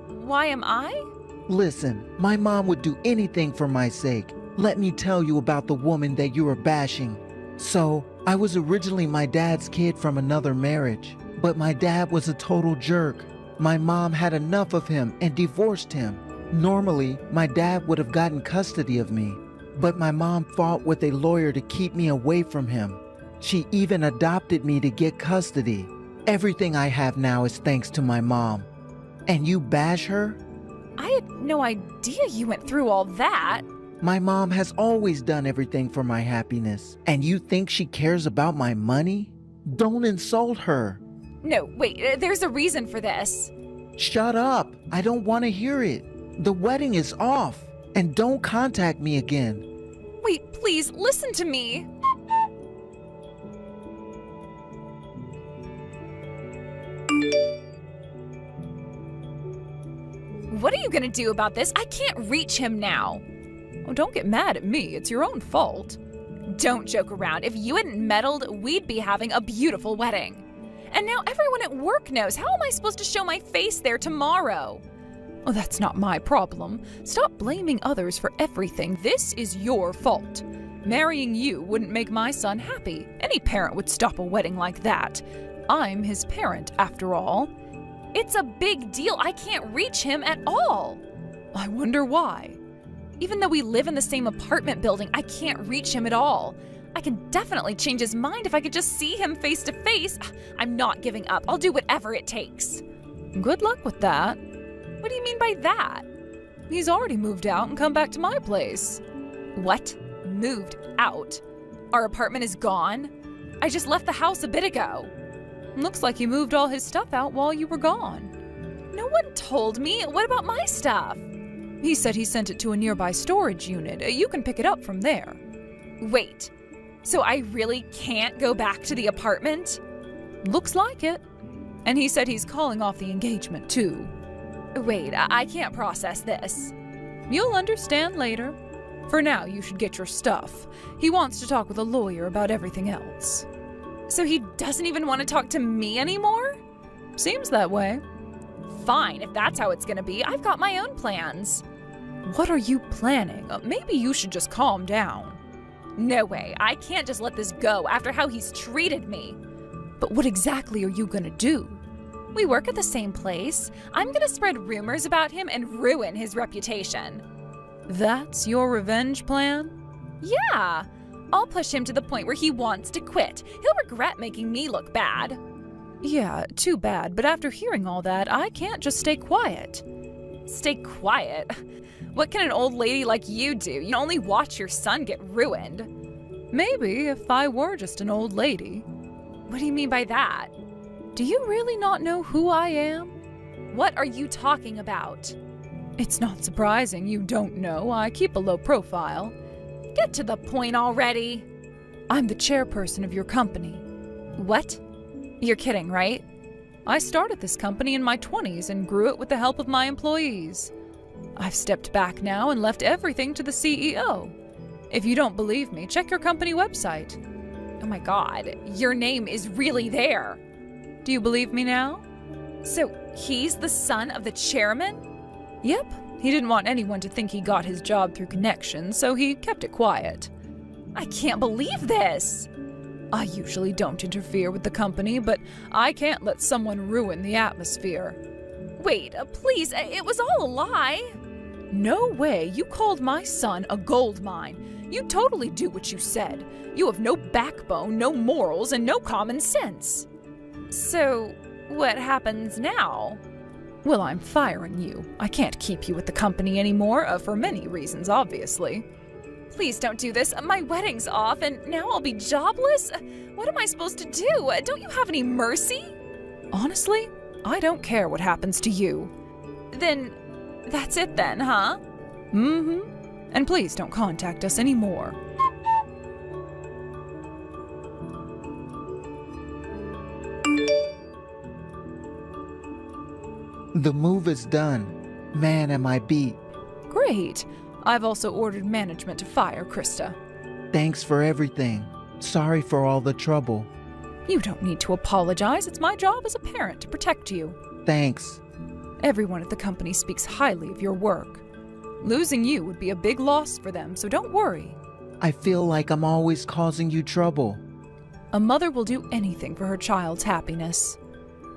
Why am I? Listen, my mom would do anything for my sake. Let me tell you about the woman that you are bashing. So, I was originally my dad's kid from another marriage, but my dad was a total jerk. My mom had enough of him and divorced him. Normally, my dad would have gotten custody of me, but my mom fought with a lawyer to keep me away from him. She even adopted me to get custody. Everything I have now is thanks to my mom. And you bash her? I had no idea you went through all that. My mom has always done everything for my happiness. And you think she cares about my money? Don't insult her. No, wait, there's a reason for this. Shut up. I don't want to hear it. The wedding is off. And don't contact me again. Wait, please, listen to me. What are you gonna do about this? I can't reach him now. Oh, don't get mad at me. It's your own fault. Don't joke around. If you hadn't meddled, we'd be having a beautiful wedding. And now everyone at work knows. How am I supposed to show my face there tomorrow? Oh, that's not my problem. Stop blaming others for everything. This is your fault. Marrying you wouldn't make my son happy. Any parent would stop a wedding like that. I'm his parent, after all. It's a big deal. I can't reach him at all. I wonder why. Even though we live in the same apartment building, I can't reach him at all. I can definitely change his mind if I could just see him face to face. I'm not giving up. I'll do whatever it takes. Good luck with that. What do you mean by that? He's already moved out and come back to my place. What? Moved out? Our apartment is gone? I just left the house a bit ago. Looks like he moved all his stuff out while you were gone. No one told me. What about my stuff? He said he sent it to a nearby storage unit. You can pick it up from there. Wait, so I really can't go back to the apartment? Looks like it. And he said he's calling off the engagement too. Wait, I can't process this. You'll understand later. For now, you should get your stuff. He wants to talk with a lawyer about everything else. So he doesn't even want to talk to me anymore? Seems that way. Fine, if that's how it's gonna be. I've got my own plans. What are you planning? Maybe you should just calm down. No way, I can't just let this go after how he's treated me. But what exactly are you gonna do? We work at the same place. I'm gonna spread rumors about him and ruin his reputation. That's your revenge plan? Yeah. I'll push him to the point where he wants to quit. He'll regret making me look bad. Yeah, too bad, but after hearing all that, I can't just stay quiet. Stay quiet? What can an old lady like you do? You only watch your son get ruined. Maybe if I were just an old lady. What do you mean by that? Do you really not know who I am? What are you talking about? It's not surprising you don't know. I keep a low profile. Get to the point already. I'm the chairperson of your company. What? You're kidding, right? I started this company in my 20s and grew it with the help of my employees. I've stepped back now and left everything to the CEO. If you don't believe me, check your company website. Oh my God, your name is really there. Do you believe me now? So he's the son of the chairman? Yep. He didn't want anyone to think he got his job through connections, so he kept it quiet. I can't believe this! I usually don't interfere with the company, but I can't let someone ruin the atmosphere. Wait, please, it was all a lie. No way, you called my son a gold mine. You totally do what you said. You have no backbone, no morals, and no common sense. So, what happens now? Well, I'm firing you. I can't keep you with the company anymore, for many reasons, obviously. Please don't do this. My wedding's off, and now I'll be jobless? What am I supposed to do? Don't you have any mercy? Honestly, I don't care what happens to you. Then, that's it then, huh? Mm-hmm. And please don't contact us anymore. The move is done. Man, am I beat. Great. I've also ordered management to fire Krista. Thanks for everything. Sorry for all the trouble. You don't need to apologize. It's my job as a parent to protect you. Thanks. Everyone at the company speaks highly of your work. Losing you would be a big loss for them, so don't worry. I feel like I'm always causing you trouble. A mother will do anything for her child's happiness.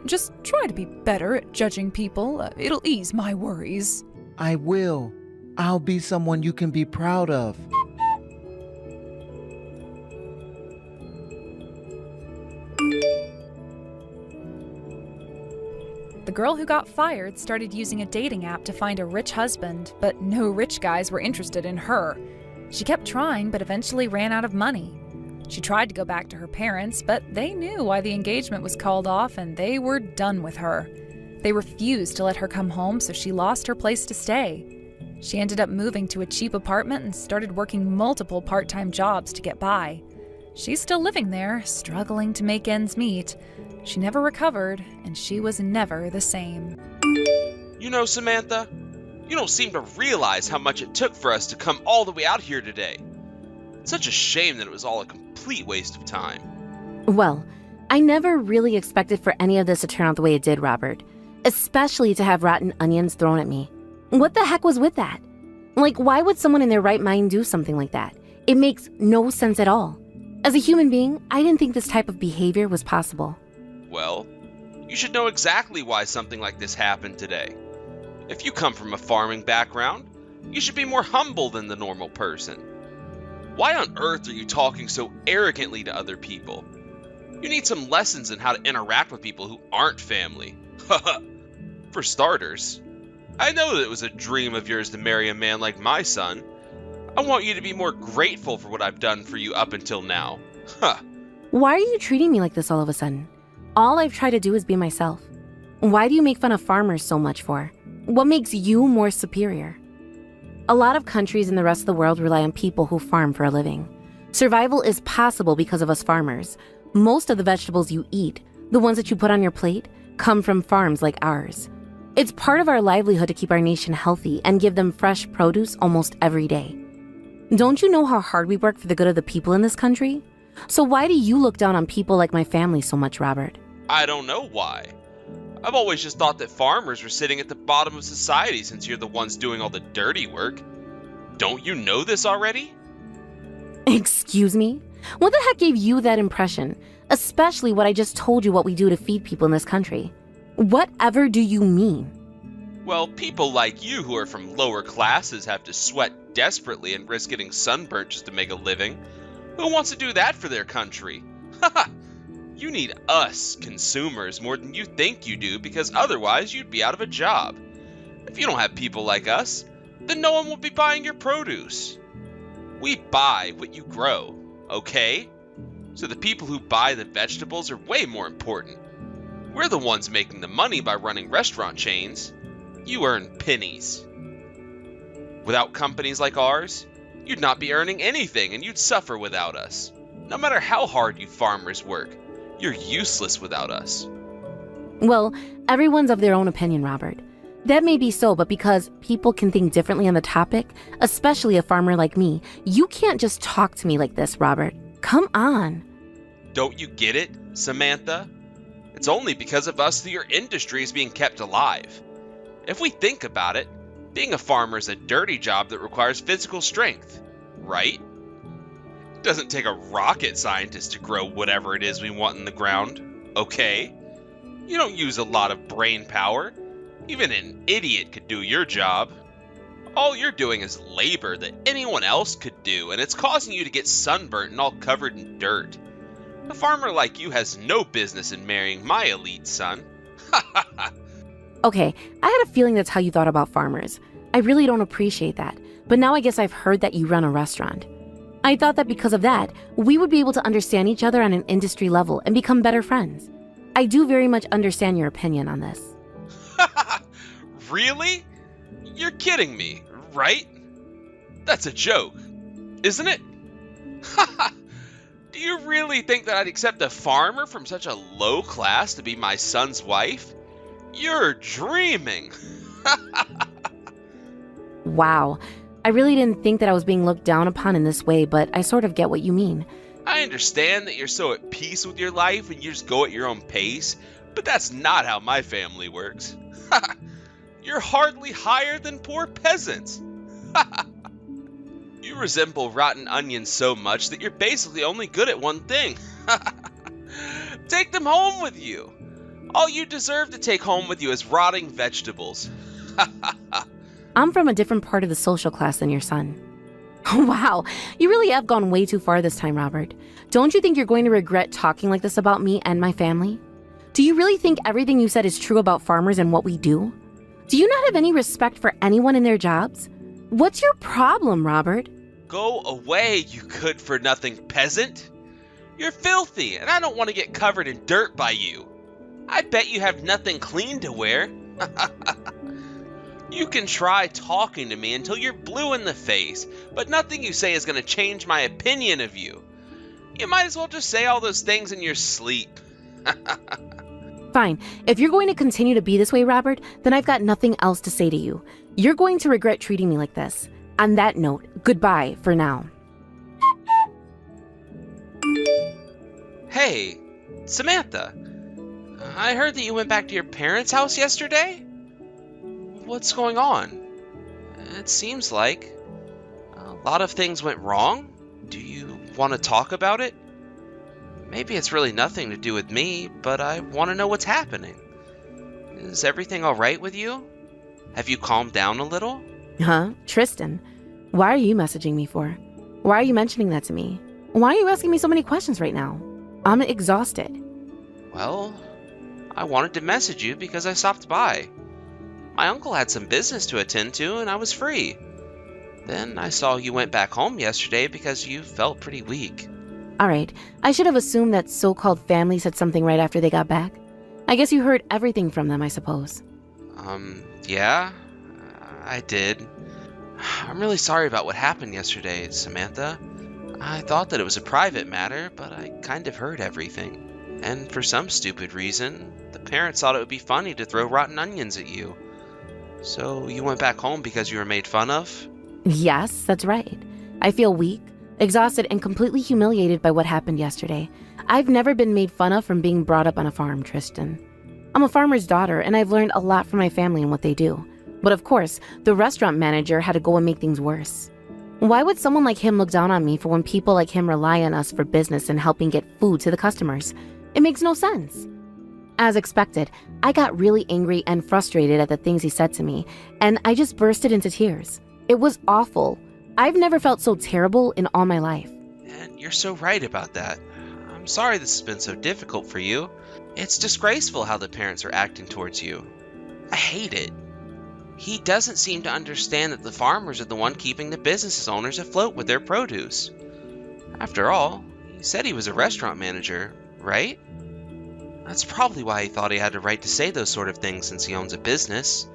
Just try to be better at judging people. It'll ease my worries. I will. I'll be someone you can be proud of. The girl who got fired started using a dating app to find a rich husband, but no rich guys were interested in her. She kept trying, but eventually ran out of money. She tried to go back to her parents, but they knew why the engagement was called off and they were done with her. They refused to let her come home, so she lost her place to stay. She ended up moving to a cheap apartment and started working multiple part-time jobs to get by. She's still living there, struggling to make ends meet. She never recovered, and she was never the same. You know, Samantha, you don't seem to realize how much it took for us to come all the way out here today. It's such a shame that it was all a complete waste of time. Well, I never really expected for any of this to turn out the way it did, Robert. Especially to have rotten onions thrown at me. What the heck was with that? Like, why would someone in their right mind do something like that? It makes no sense at all. As a human being, I didn't think this type of behavior was possible. Well, you should know exactly why something like this happened today. If you come from a farming background, you should be more humble than the normal person. Why on earth are you talking so arrogantly to other people? You need some lessons in how to interact with people who aren't family. For starters, I know that it was a dream of yours to marry a man like my son. I want you to be more grateful for what I've done for you up until now. Why are you treating me like this all of a sudden? All I've tried to do is be myself. Why do you make fun of farmers so much for? What makes you more superior? A lot of countries in the rest of the world rely on people who farm for a living. Survival is possible because of us farmers. Most of the vegetables you eat, the ones that you put on your plate, come from farms like ours. It's part of our livelihood to keep our nation healthy and give them fresh produce almost every day. Don't you know how hard we work for the good of the people in this country? So why do you look down on people like my family so much, Robert? I don't know why. I've always just thought that farmers were sitting at the bottom of society since you're the ones doing all the dirty work. Don't you know this already? Excuse me? What the heck gave you that impression? Especially what I just told you what we do to feed people in this country. Whatever do you mean? Well, people like you who are from lower classes have to sweat desperately and risk getting sunburnt just to make a living. Who wants to do that for their country? Haha! You need us, consumers, more than you think you do, because otherwise you'd be out of a job. If you don't have people like us, then no one will be buying your produce. We buy what you grow, okay? So the people who buy the vegetables are way more important. We're the ones making the money by running restaurant chains. You earn pennies. Without companies like ours, you'd not be earning anything and you'd suffer without us. No matter how hard you farmers work, you're useless without us. Well, everyone's of their own opinion, Robert. That may be so, but because people can think differently on the topic, especially a farmer like me, you can't just talk to me like this, Robert. Come on. Don't you get it, Samantha? It's only because of us that your industry is being kept alive. If we think about it, being a farmer is a dirty job that requires physical strength, right? It doesn't take a rocket scientist to grow whatever it is we want in the ground, okay? You don't use a lot of brain power. Even an idiot could do your job. All you're doing is labor that anyone else could do, and it's causing you to get sunburnt and all covered in dirt. A farmer like you has no business in marrying my elite son. Okay, I had a feeling that's how you thought about farmers. I really don't appreciate that, but now I guess I've heard that you run a restaurant. I thought that because of that, we would be able to understand each other on an industry level and become better friends. I do very much understand your opinion on this. Really? You're kidding me, right? That's a joke, isn't it? Do you really think that I'd accept a farmer from such a low class to be my son's wife? You're dreaming. Wow, I really didn't think that I was being looked down upon in this way, but I sort of get what you mean. I understand that you're so at peace with your life and you just go at your own pace, but that's not how my family works. You're hardly higher than poor peasants. You resemble rotten onions so much that you're basically only good at one thing. Take them home with you. All you deserve to take home with you is rotting vegetables. I'm from a different part of the social class than your son. Wow, you really have gone way too far this time, Robert. Don't you think you're going to regret talking like this about me and my family? Do you really think everything you said is true about farmers and what we do? Do you not have any respect for anyone in their jobs? What's your problem, Robert? Go away, you good-for-nothing peasant. You're filthy, and I don't want to get covered in dirt by you. I bet you have nothing clean to wear. You can try talking to me until you're blue in the face, but nothing you say is going to change my opinion of you. You might as well just say all those things in your sleep. Fine. If you're going to continue to be this way, Robert, then I've got nothing else to say to you. You're going to regret treating me like this. On that note, goodbye for now. Hey, Samantha. I heard that you went back to your parents' house yesterday? What's going on? It seems like a lot of things went wrong. Do you want to talk about it? Maybe it's really nothing to do with me, but I want to know what's happening. Is everything alright with you? Have you calmed down a little? Huh? Tristan, why are you messaging me for? Why are you mentioning that to me? Why are you asking me so many questions right now? I'm exhausted. Well, I wanted to message you because I stopped by. My uncle had some business to attend to and I was free. Then I saw you went back home yesterday because you felt pretty weak. All right, I should have assumed that so-called family said something right after they got back. I guess you heard everything from them, I suppose. Yeah, I did. I'm really sorry about what happened yesterday, Samantha. I thought that it was a private matter, but I kind of heard everything. And for some stupid reason, the parents thought it would be funny to throw rotten onions at you. So you went back home because you were made fun of? Yes, that's right. I feel weak, exhausted, and completely humiliated by what happened yesterday. I've never been made fun of from being brought up on a farm, Tristan. I'm a farmer's daughter, and I've learned a lot from my family and what they do. But of course, the restaurant manager had to go and make things worse. Why would someone like him look down on me for when people like him rely on us for business and helping get food to the customers? It makes no sense. As expected, I got really angry and frustrated at the things he said to me, and I just bursted into tears. It was awful. I've never felt so terrible in all my life. And you're so right about that. I'm sorry this has been so difficult for you. It's disgraceful how the parents are acting towards you. I hate it. He doesn't seem to understand that the farmers are the one keeping the business owners afloat with their produce. After all, he said he was a restaurant manager, right? That's probably why he thought he had a right to say those sort of things since he owns a business.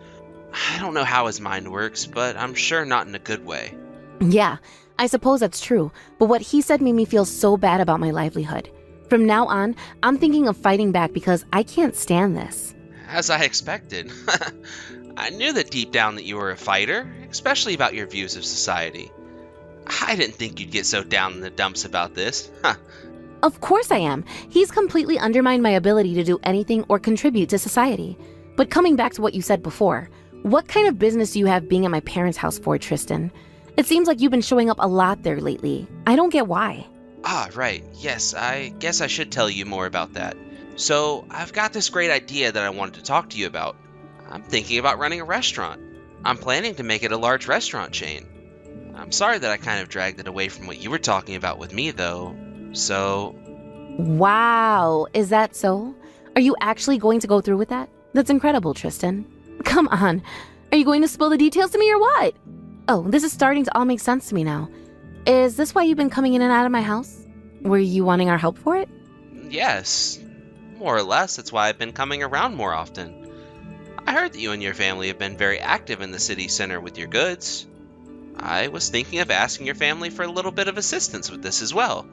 I don't know how his mind works, but I'm sure not in a good way. Yeah, I suppose that's true, but what he said made me feel so bad about my livelihood. From now on, I'm thinking of fighting back because I can't stand this. As I expected. I knew that deep down that you were a fighter, especially about your views of society. I didn't think you'd get so down in the dumps about this. Of course I am. He's completely undermined my ability to do anything or contribute to society. But coming back to what you said before, what kind of business do you have being at my parents' house for, Tristan? It seems like you've been showing up a lot there lately. I don't get why. Ah, right. Yes, I guess I should tell you more about that. So, I've got this great idea that I wanted to talk to you about. I'm thinking about running a restaurant. I'm planning to make it a large restaurant chain. I'm sorry that I kind of dragged it away from what you were talking about with me, though. So... Wow, is that so? Are you actually going to go through with that? That's incredible, Tristan. Come on. Are you going to spill the details to me or what? Oh, this is starting to all make sense to me now. Is this why you've been coming in and out of my house? Were you wanting our help for it? Yes. More or less, that's why I've been coming around more often. I heard that you and your family have been very active in the city center with your goods. I was thinking of asking your family for a little bit of assistance with this as well.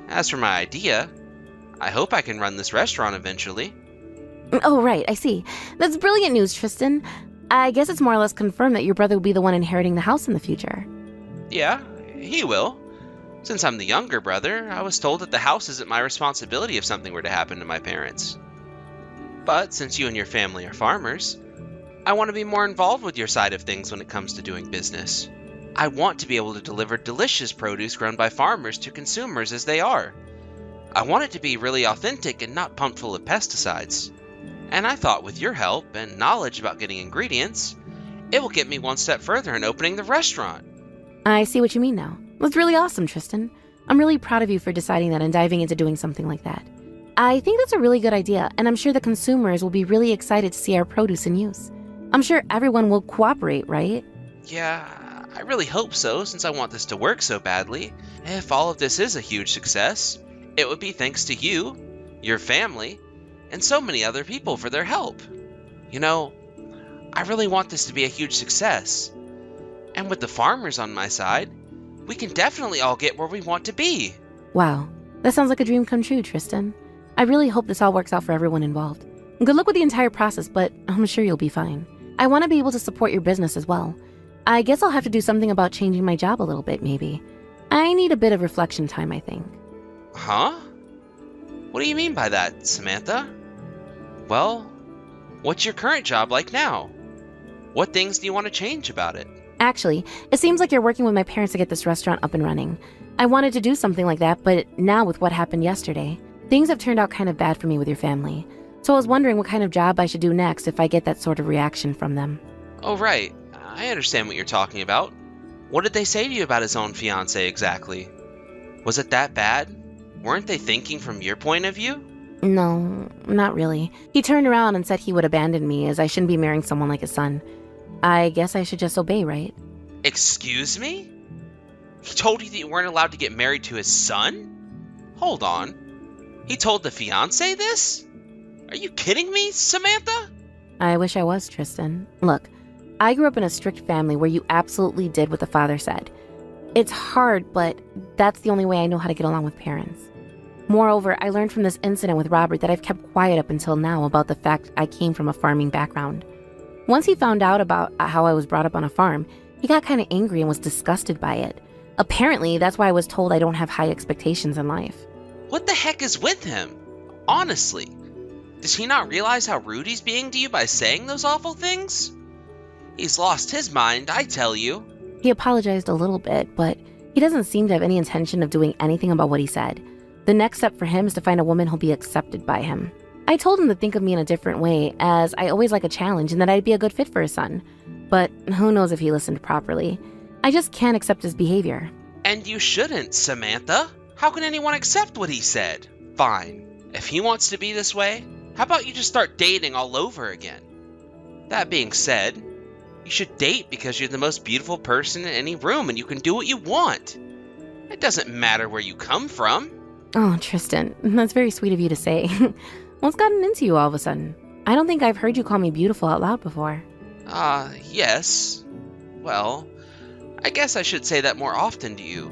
As for my idea, I hope I can run this restaurant eventually. Oh, right, I see. That's brilliant news, Tristan. I guess it's more or less confirmed that your brother will be the one inheriting the house in the future. Yeah, he will. Since I'm the younger brother, I was told that the house isn't my responsibility if something were to happen to my parents. But since you and your family are farmers, I want to be more involved with your side of things when it comes to doing business. I want to be able to deliver delicious produce grown by farmers to consumers as they are. I want it to be really authentic and not pumped full of pesticides. And I thought with your help and knowledge about getting ingredients, it will get me one step further in opening the restaurant. I see what you mean now. That's really awesome, Tristan. I'm really proud of you for deciding that and diving into doing something like that. I think that's a really good idea, and I'm sure the consumers will be really excited to see our produce in use. I'm sure everyone will cooperate, right? Yeah, I really hope so, since I want this to work so badly. If all of this is a huge success, it would be thanks to you, your family, and so many other people for their help. You know, I really want this to be a huge success. And with the farmers on my side, we can definitely all get where we want to be. Wow, that sounds like a dream come true, Tristan. I really hope this all works out for everyone involved. Good luck with the entire process, but I'm sure you'll be fine. I want to be able to support your business as well. I guess I'll have to do something about changing my job a little bit, maybe. I need a bit of reflection time, I think. Huh? What do you mean by that, Samantha? Well, what's your current job like now? What things do you want to change about it? Actually, it seems like you're working with my parents to get this restaurant up and running. I wanted to do something like that, but now with what happened yesterday, things have turned out kind of bad for me with your family. So I was wondering what kind of job I should do next if I get that sort of reaction from them. Oh, right. I understand what you're talking about. What did they say to you about his own fiancée exactly? Was it that bad? Weren't they thinking from your point of view? No, not really. He turned around and said he would abandon me as I shouldn't be marrying someone like his son. I guess I should just obey, right? Excuse me? He told you that you weren't allowed to get married to his son? Hold on. He told the fiancé this? Are you kidding me, Samantha? I wish I was, Tristan. Look, I grew up in a strict family where you absolutely did what the father said. It's hard, but that's the only way I know how to get along with parents. Moreover, I learned from this incident with Robert that I've kept quiet up until now about the fact I came from a farming background. Once he found out about how I was brought up on a farm, he got kind of angry and was disgusted by it. Apparently, that's why I was told I don't have high expectations in life. What the heck is with him? Honestly, does he not realize how rude he's being to you by saying those awful things? He's lost his mind, I tell you. He apologized a little bit, but he doesn't seem to have any intention of doing anything about what he said. The next step for him is to find a woman who'll be accepted by him. I told him to think of me in a different way, as I always like a challenge and that I'd be a good fit for his son. But who knows if he listened properly. I just can't accept his behavior. And you shouldn't, Samantha. How can anyone accept what he said? Fine. If he wants to be this way, how about you just start dating all over again? That being said, you should date because you're the most beautiful person in any room and you can do what you want. It doesn't matter where you come from. Oh, Tristan, that's very sweet of you to say. What's gotten into you all of a sudden? I don't think I've heard you call me beautiful out loud before. Yes. Well, I guess I should say that more often to you.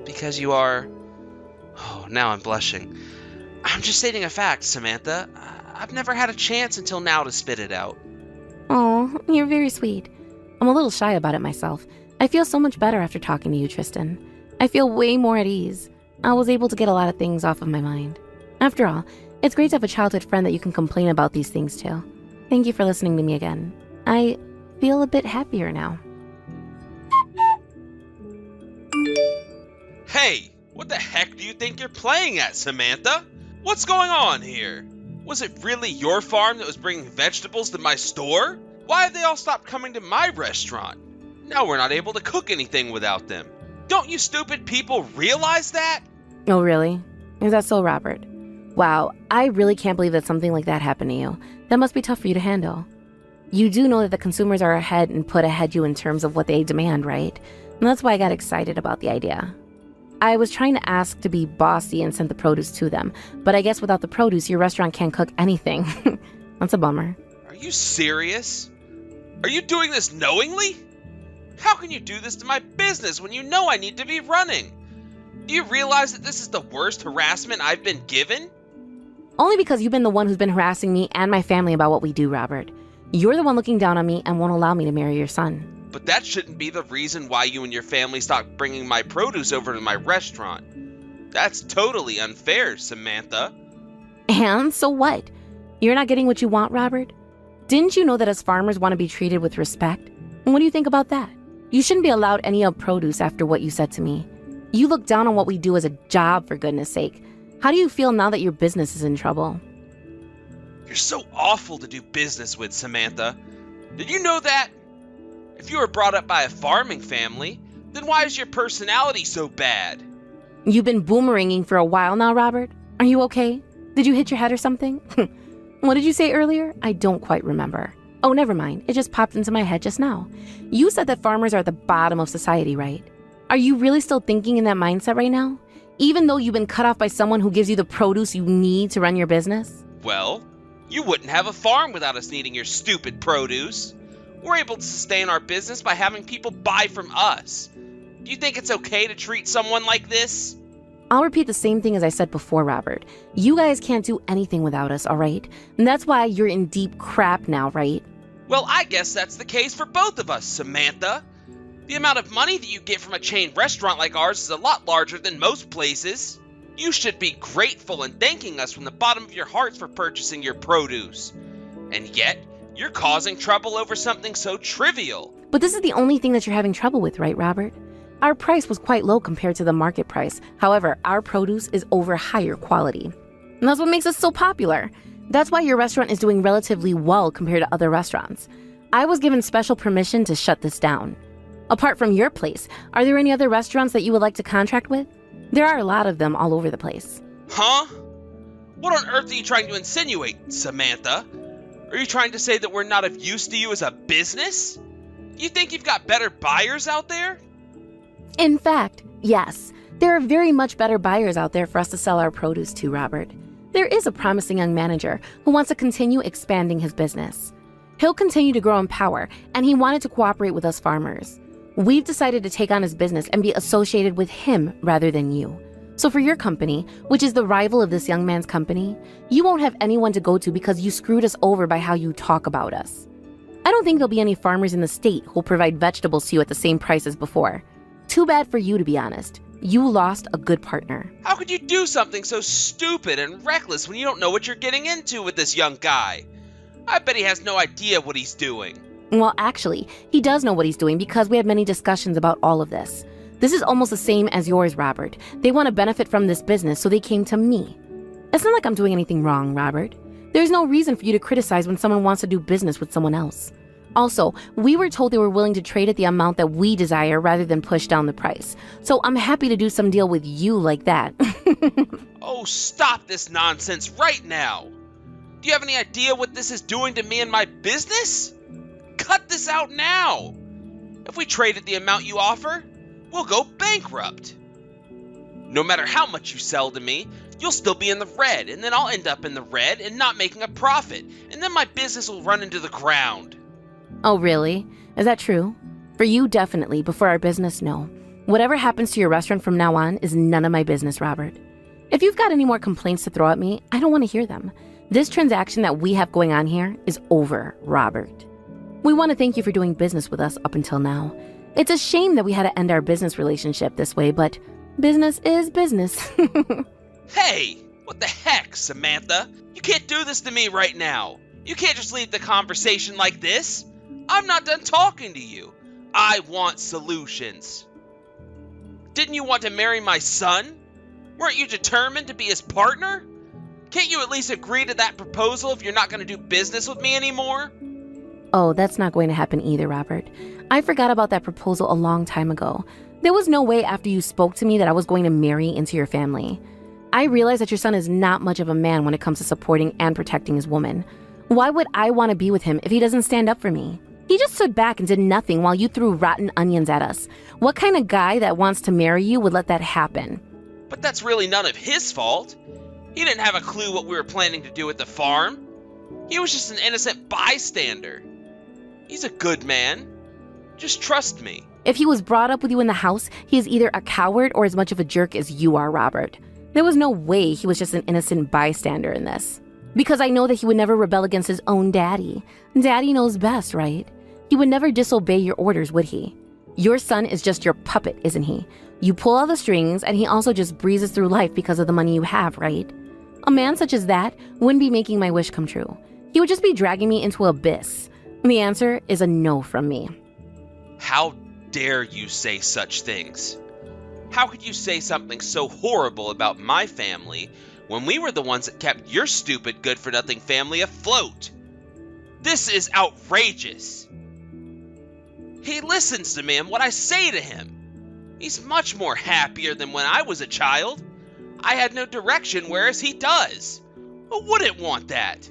Because you are... Oh, now I'm blushing. I'm just stating a fact, Samantha. I've never had a chance until now to spit it out. Oh, you're very sweet. I'm a little shy about it myself. I feel so much better after talking to you, Tristan. I feel way more at ease. I was able to get a lot of things off of my mind. After all, it's great to have a childhood friend that you can complain about these things to. Thank you for listening to me again. I feel a bit happier now. Hey, what the heck do you think you're playing at, Samantha? What's going on here? Was it really your farm that was bringing vegetables to my store? Why have they all stopped coming to my restaurant? Now we're not able to cook anything without them. Don't you stupid people realize that? Oh, really? Is that so, Robert? Wow, I really can't believe that something like that happened to you. That must be tough for you to handle. You do know that the consumers are ahead and put ahead you in terms of what they demand, right? And that's why I got excited about the idea. I was trying to ask to be bossy and send the produce to them, but I guess without the produce, your restaurant can't cook anything. That's a bummer. Are you serious? Are you doing this knowingly? How can you do this to my business when you know I need to be running? Do you realize that this is the worst harassment I've been given? Only because you've been the one who's been harassing me and my family about what we do, Robert. You're the one looking down on me and won't allow me to marry your son. But that shouldn't be the reason why you and your family stopped bringing my produce over to my restaurant. That's totally unfair, Samantha. And so what? You're not getting what you want, Robert? Didn't you know that as farmers want to be treated with respect? And what do you think about that? You shouldn't be allowed any of produce after what you said to me. You look down on what we do as a job, for goodness sake. How do you feel now that your business is in trouble? You're so awful to do business with, Samantha. Did you know that? If you were brought up by a farming family, then why is your personality so bad? You've been boomeranging for a while now, Robert. Are you okay? Did you hit your head or something? What did you say earlier? I don't quite remember. Oh, never mind. It just popped into my head just now. You said that farmers are at the bottom of society, right? Are you really still thinking in that mindset right now? Even though you've been cut off by someone who gives you the produce you need to run your business? Well, You wouldn't have a farm without us needing your stupid produce. We're able to sustain our business by having people buy from us. Do you think it's okay to treat someone like this? I'll repeat the same thing as I said before, Robert. You guys can't do anything without us, all right? And that's why you're in deep crap now, right? Well, I guess that's the case for both of us, Samantha. The amount of money that you get from a chain restaurant like ours is a lot larger than most places. You should be grateful and thanking us from the bottom of your hearts for purchasing your produce. And yet, you're causing trouble over something so trivial. But this is the only thing that you're having trouble with, right, Robert? Our price was quite low compared to the market price. However, our produce is over higher quality. And that's what makes us so popular. That's why your restaurant is doing relatively well compared to other restaurants. I was given special permission to shut this down. Apart from your place, are there any other restaurants that you would like to contract with? There are a lot of them all over the place. Huh? What on earth are you trying to insinuate, Samantha? Are you trying to say that we're not of use to you as a business? You think you've got better buyers out there? In fact, yes, there are very much better buyers out there for us to sell our produce to, Robert. There is a promising young manager who wants to continue expanding his business. He'll continue to grow in power, and he wanted to cooperate with us farmers. We've decided to take on his business and be associated with him rather than you. So for your company, which is the rival of this young man's company, you won't have anyone to go to because you screwed us over by how you talk about us. I don't think there'll be any farmers in the state who'll provide vegetables to you at the same price as before. Too bad for you, to be honest. You lost a good partner. How could you do something so stupid and reckless when you don't know what you're getting into with this young guy? I bet he has no idea what he's doing. Well, actually, he does know what he's doing because we had many discussions about all of this. This is almost the same as yours, Robert. They want to benefit from this business, so they came to me. It's not like I'm doing anything wrong, Robert. There's no reason for you to criticize when someone wants to do business with someone else. Also, we were told they were willing to trade at the amount that we desire rather than push down the price. So I'm happy to do some deal with you like that. Oh, stop this nonsense right now. Do you have any idea what this is doing to me and my business? Cut this out now. If we trade at the amount you offer, we'll go bankrupt. No matter how much you sell to me, you'll still be in the red, and then I'll end up in the red and not making a profit, and then my business will run into the ground. Oh, really? Is that true? For you, definitely, but for our business, no. Whatever happens to your restaurant from now on is none of my business, Robert. If you've got any more complaints to throw at me, I don't want to hear them. This transaction that we have going on here is over, Robert. We want to thank you for doing business with us up until now. It's a shame that we had to end our business relationship this way, but business is business. Hey, what the heck, Samantha? You can't do this to me right now. You can't just leave the conversation like this. I'm not done talking to you. I want solutions. Didn't you want to marry my son? Weren't you determined to be his partner? Can't you at least agree to that proposal if you're not going to do business with me anymore? Oh, that's not going to happen either, Robert. I forgot about that proposal a long time ago. There was no way after you spoke to me that I was going to marry into your family. I realize that your son is not much of a man when it comes to supporting and protecting his woman. Why would I want to be with him if he doesn't stand up for me? He just stood back and did nothing while you threw rotten onions at us. What kind of guy that wants to marry you would let that happen? But that's really none of his fault. He didn't have a clue what we were planning to do at the farm. He was just an innocent bystander. He's a good man. Just trust me. If he was brought up with you in the house, he is either a coward or as much of a jerk as you are, Robert. There was no way he was just an innocent bystander in this. Because I know that he would never rebel against his own daddy. Daddy knows best, right? He would never disobey your orders, would he? Your son is just your puppet, isn't he? You pull all the strings, and he also just breezes through life because of the money you have, right? A man such as that wouldn't be making my wish come true. He would just be dragging me into abyss. The answer is a no from me. How dare you say such things? How could you say something so horrible about my family when we were the ones that kept your stupid good-for-nothing family afloat? This is outrageous. He listens to me and what I say to him. He's much more happier than when I was a child. I had no direction, whereas he does. Who wouldn't want that?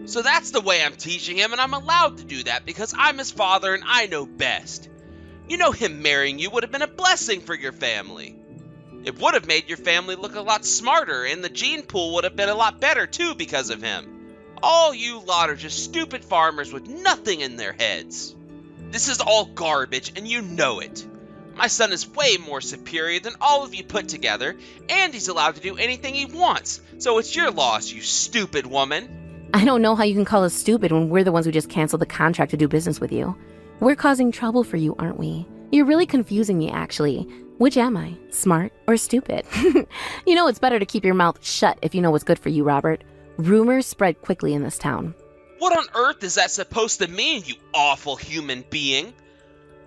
So that's the way I'm teaching him, and I'm allowed to do that because I'm his father and I know best. You know, him marrying you would have been a blessing for your family. It would have made your family look a lot smarter, and the gene pool would have been a lot better too because of him. All you lot are just stupid farmers with nothing in their heads. This is all garbage, and you know it. My son is way more superior than all of you put together, and he's allowed to do anything he wants, so it's your loss, you stupid woman. I don't know how you can call us stupid when we're the ones who just canceled the contract to do business with you. We're causing trouble for you, aren't we? You're really confusing me, actually. Which am I, smart or stupid? You know, it's better to keep your mouth shut if you know what's good for you, Robert. Rumors spread quickly in this town. What on earth is that supposed to mean, you awful human being?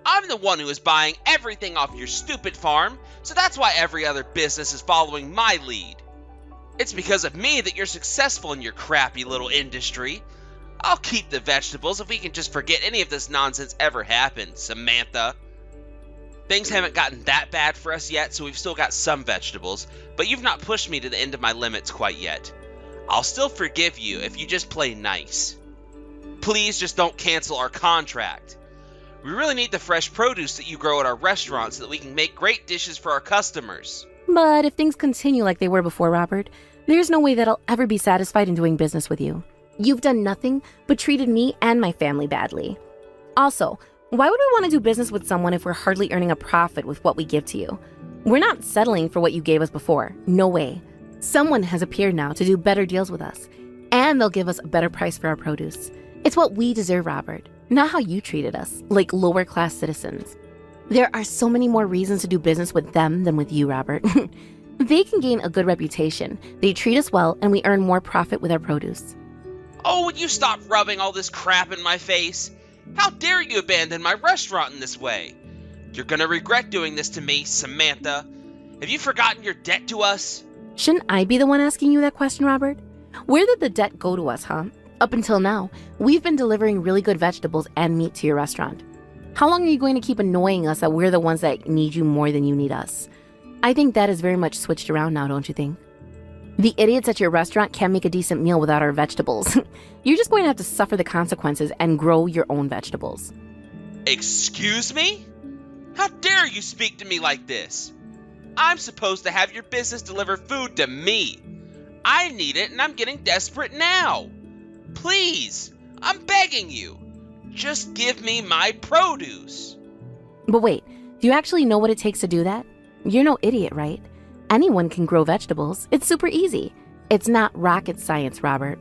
I'm the one who is buying everything off your stupid farm, so that's why every other business is following my lead. It's because of me that you're successful in your crappy little industry. I'll keep the vegetables if we can just forget any of this nonsense ever happened, Samantha. Things haven't gotten that bad for us yet, so we've still got some vegetables, but you've not pushed me to the end of my limits quite yet. I'll still forgive you if you just play nice. Please just don't cancel our contract. We really need the fresh produce that you grow at our restaurant so that we can make great dishes for our customers. But if things continue like they were before, Robert, there's no way that I'll ever be satisfied in doing business with you. You've done nothing but treated me and my family badly. Also, why would we want to do business with someone if we're hardly earning a profit with what we give to you? We're not settling for what you gave us before. No way. Someone has appeared now to do better deals with us, and they'll give us a better price for our produce. It's what we deserve, Robert, not how you treated us, like lower-class citizens. There are so many more reasons to do business with them than with you, Robert. They can gain a good reputation, they treat us well, and we earn more profit with our produce. Oh, would you stop rubbing all this crap in my face? How dare you abandon my restaurant in this way? You're gonna regret doing this to me, Samantha. Have you forgotten your debt to us? Shouldn't I be the one asking you that question, Robert? Where did the debt go to us, huh? Up until now, we've been delivering really good vegetables and meat to your restaurant. How long are you going to keep annoying us that we're the ones that need you more than you need us? I think that is very much switched around now, don't you think? The idiots at your restaurant can't make a decent meal without our vegetables. You're just going to have to suffer the consequences and grow your own vegetables. Excuse me? How dare you speak to me like this? I'm supposed to have your business deliver food to me. I need it and I'm getting desperate now. Please, I'm begging you. Just give me my produce. But wait, do you actually know what it takes to do that? You're no idiot, right? Anyone can grow vegetables. It's super easy. It's not rocket science, Robert.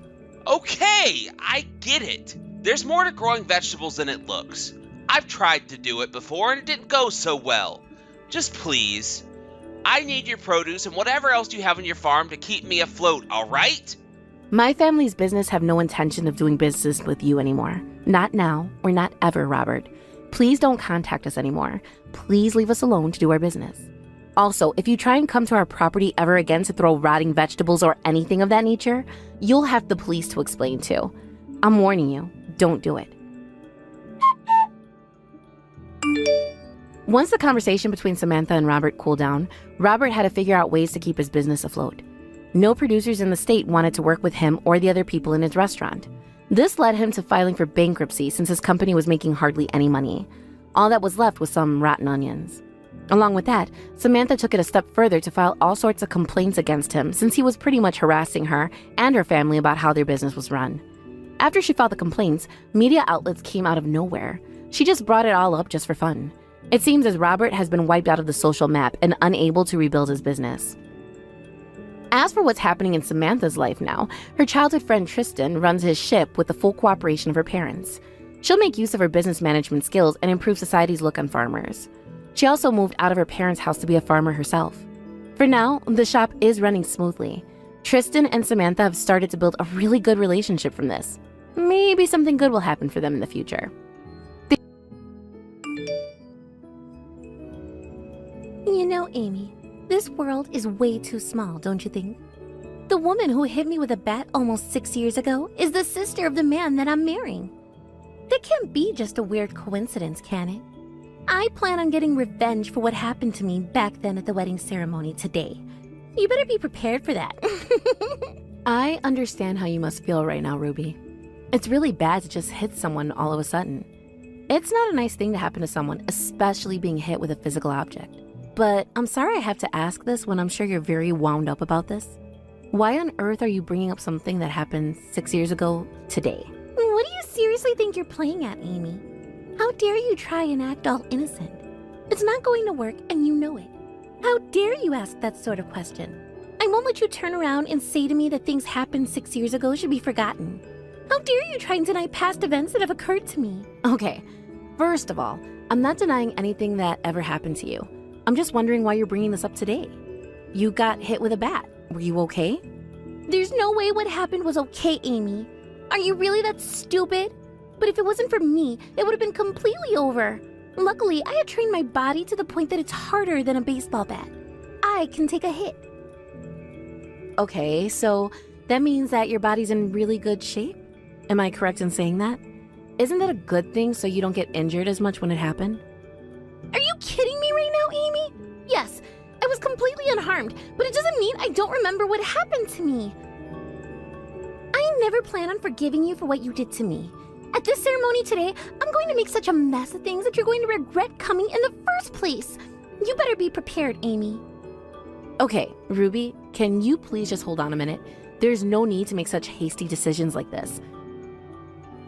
Okay, I get it. There's more to growing vegetables than it looks. I've tried to do it before and it didn't go so well. Just please. I need your produce and whatever else you have on your farm to keep me afloat, alright? My family's business have no intention of doing business with you anymore. Not now or not ever, Robert. Please don't contact us anymore. Please leave us alone to do our business. Also, if you try and come to our property ever again to throw rotting vegetables or anything of that nature, you'll have the police to explain to. I'm warning you, don't do it. Once the conversation between Samantha and Robert cooled down, Robert had to figure out ways to keep his business afloat. No producers in the state wanted to work with him or the other people in his restaurant. This led him to filing for bankruptcy since his company was making hardly any money. All that was left was some rotten onions. Along with that, Samantha took it a step further to file all sorts of complaints against him since he was pretty much harassing her and her family about how their business was run. After she filed the complaints, media outlets came out of nowhere. She just brought it all up just for fun. It seems as Robert has been wiped out of the social map and unable to rebuild his business. As for what's happening in Samantha's life now, her childhood friend Tristan runs his ship with the full cooperation of her parents. She'll make use of her business management skills and improve society's look on farmers. She also moved out of her parents' house to be a farmer herself. For now, the shop is running smoothly. Tristan and Samantha have started to build a really good relationship from this. Maybe something good will happen for them in the future. You know, Amy, this world is way too small, don't you think? The woman who hit me with a bat almost 6 years ago is the sister of the man that I'm marrying. That can't be just a weird coincidence, can it? I plan on getting revenge for what happened to me back then at the wedding ceremony today. You better be prepared for that. I understand how you must feel right now, Ruby. It's really bad to just hit someone all of a sudden. It's not a nice thing to happen to someone, especially being hit with a physical object. But I'm sorry I have to ask this when I'm sure you're very wound up about this. Why on earth are you bringing up something that happened 6 years ago today? What do you seriously think you're playing at, Amy? How dare you try and act all innocent? It's not going to work and you know it. How dare you ask that sort of question? I won't let you turn around and say to me that things happened 6 years ago should be forgotten. How dare you try and deny past events that have occurred to me? Okay, first of all, I'm not denying anything that ever happened to you. I'm just wondering why you're bringing this up today. You got hit with a bat. Were you okay? There's no way what happened was okay, Amy. Are you really that stupid? But if it wasn't for me, it would have been completely over. Luckily, I had trained my body to the point that it's harder than a baseball bat. I can take a hit. Okay, so that means that your body's in really good shape? Am I correct in saying that? Isn't that a good thing so you don't get injured as much when it happened? Are you kidding me right now, Amy? Yes, I was completely unharmed, but it doesn't mean I don't remember what happened to me. I never plan on forgiving you for what you did to me. At this ceremony today, I'm going to make such a mess of things that you're going to regret coming in the first place. You better be prepared, Amy. Okay, Ruby, can you please just hold on a minute? There's no need to make such hasty decisions like this.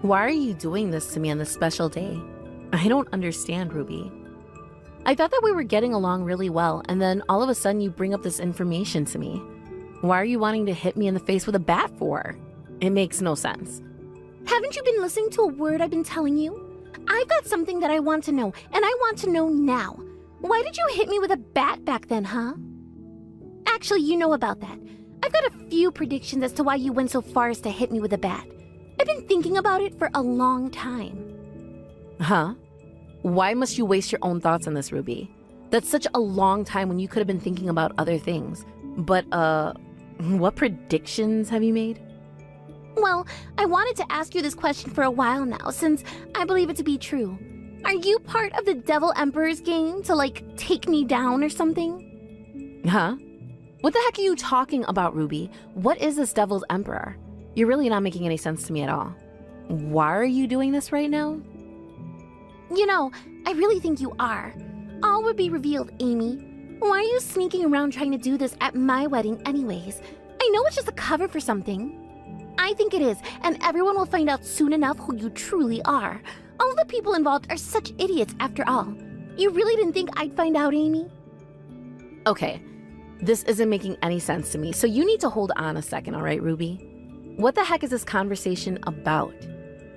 Why are you doing this to me on this special day? I don't understand, Ruby. I thought that we were getting along really well, and then all of a sudden you bring up this information to me. Why are you wanting to hit me in the face with a bat for? It makes no sense. Haven't you been listening to a word I've been telling you? I've got something that I want to know, and I want to know now. Why did you hit me with a bat back then, huh? Actually, you know about that. I've got a few predictions as to why you went so far as to hit me with a bat. I've been thinking about it for a long time. Huh? Why must you waste your own thoughts on this, Ruby? That's such a long time when you could have been thinking about other things. But, what predictions have you made? Well, I wanted to ask you this question for a while now, since I believe it to be true. Are you part of the Devil Emperor's game to, like, take me down or something? Huh? What the heck are you talking about, Ruby? What is this Devil's Emperor? You're really not making any sense to me at all. Why are you doing this right now? You know, I really think you are. All would be revealed, Amy. Why are you sneaking around trying to do this at my wedding anyways? I know it's just a cover for something. I think it is, and everyone will find out soon enough who you truly are. All the people involved are such idiots after all. You really didn't think I'd find out, Amy? Okay, this isn't making any sense to me, so you need to hold on a second, all right, Ruby? What the heck is this conversation about?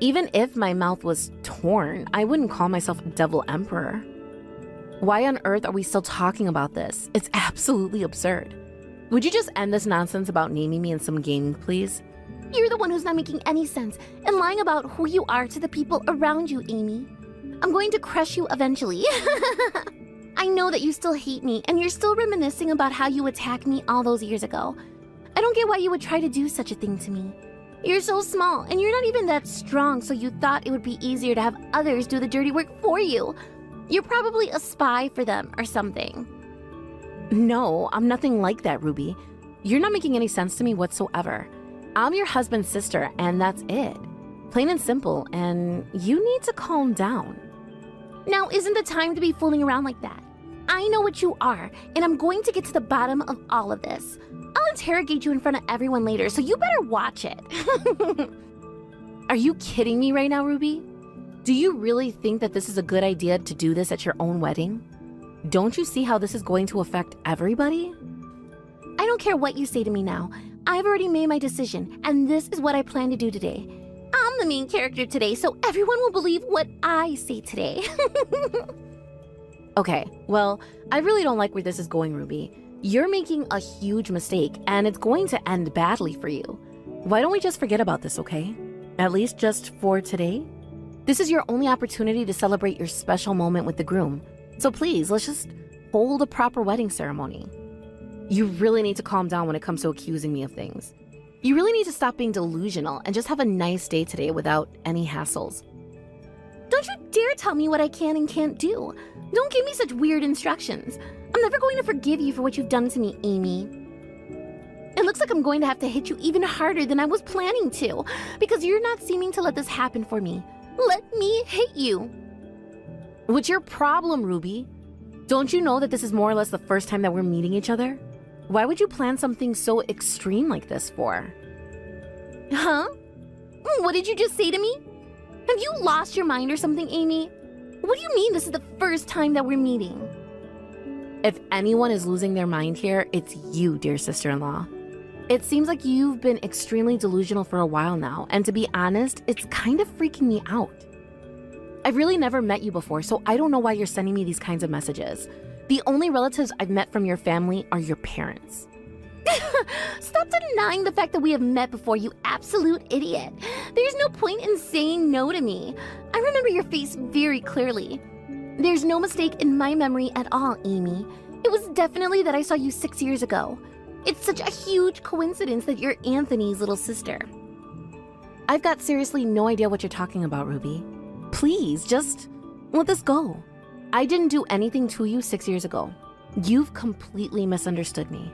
Even if my mouth was torn, I wouldn't call myself Devil Emperor. Why on earth are we still talking about this? It's absolutely absurd. Would you just end this nonsense about naming me in some game, please? You're the one who's not making any sense and lying about who you are to the people around you, Amy. I'm going to crush you eventually. I know that you still hate me and you're still reminiscing about how you attacked me all those years ago. I don't get why you would try to do such a thing to me. You're so small and you're not even that strong, so you thought it would be easier to have others do the dirty work for you. You're probably a spy for them or something. No, I'm nothing like that, Ruby. You're not making any sense to me whatsoever. I'm your husband's sister, and that's it. Plain and simple, and you need to calm down. Now isn't the time to be fooling around like that. I know what you are, and I'm going to get to the bottom of all of this. I'll interrogate you in front of everyone later, so you better watch it. Are you kidding me right now, Ruby? Do you really think that this is a good idea to do this at your own wedding? Don't you see how this is going to affect everybody? I don't care what you say to me now. I've already made my decision, and this is what I plan to do today. I'm the main character today, so everyone will believe what I say today. Okay, well, I really don't like where this is going, Ruby. You're making a huge mistake, and it's going to end badly for you. Why don't we just forget about this, okay? At least just for today? This is your only opportunity to celebrate your special moment with the groom. So please, let's just hold a proper wedding ceremony. You really need to calm down when it comes to accusing me of things. You really need to stop being delusional and just have a nice day today without any hassles. Don't you dare tell me what I can and can't do. Don't give me such weird instructions. I'm never going to forgive you for what you've done to me, Amy. It looks like I'm going to have to hit you even harder than I was planning to, because you're not seeming to let this happen for me. Let me hit you. What's your problem, Ruby? Don't you know that this is more or less the first time that we're meeting each other? Why would you plan something so extreme like this for? Huh? What did you just say to me? Have you lost your mind or something, Amy? What do you mean this is the first time that we're meeting? If anyone is losing their mind here, it's you, dear sister-in-law. It seems like you've been extremely delusional for a while now, and to be honest, it's kind of freaking me out. I've really never met you before, so I don't know why you're sending me these kinds of messages. The only relatives I've met from your family are your parents. Stop denying the fact that we have met before, you absolute idiot. There's no point in saying no to me. I remember your face very clearly. There's no mistake in my memory at all, Amy. It was definitely that I saw you 6 years ago. It's such a huge coincidence that you're Anthony's little sister. I've got seriously no idea what you're talking about, Ruby. Please, just let this go. I didn't do anything to you 6 years ago. You've completely misunderstood me.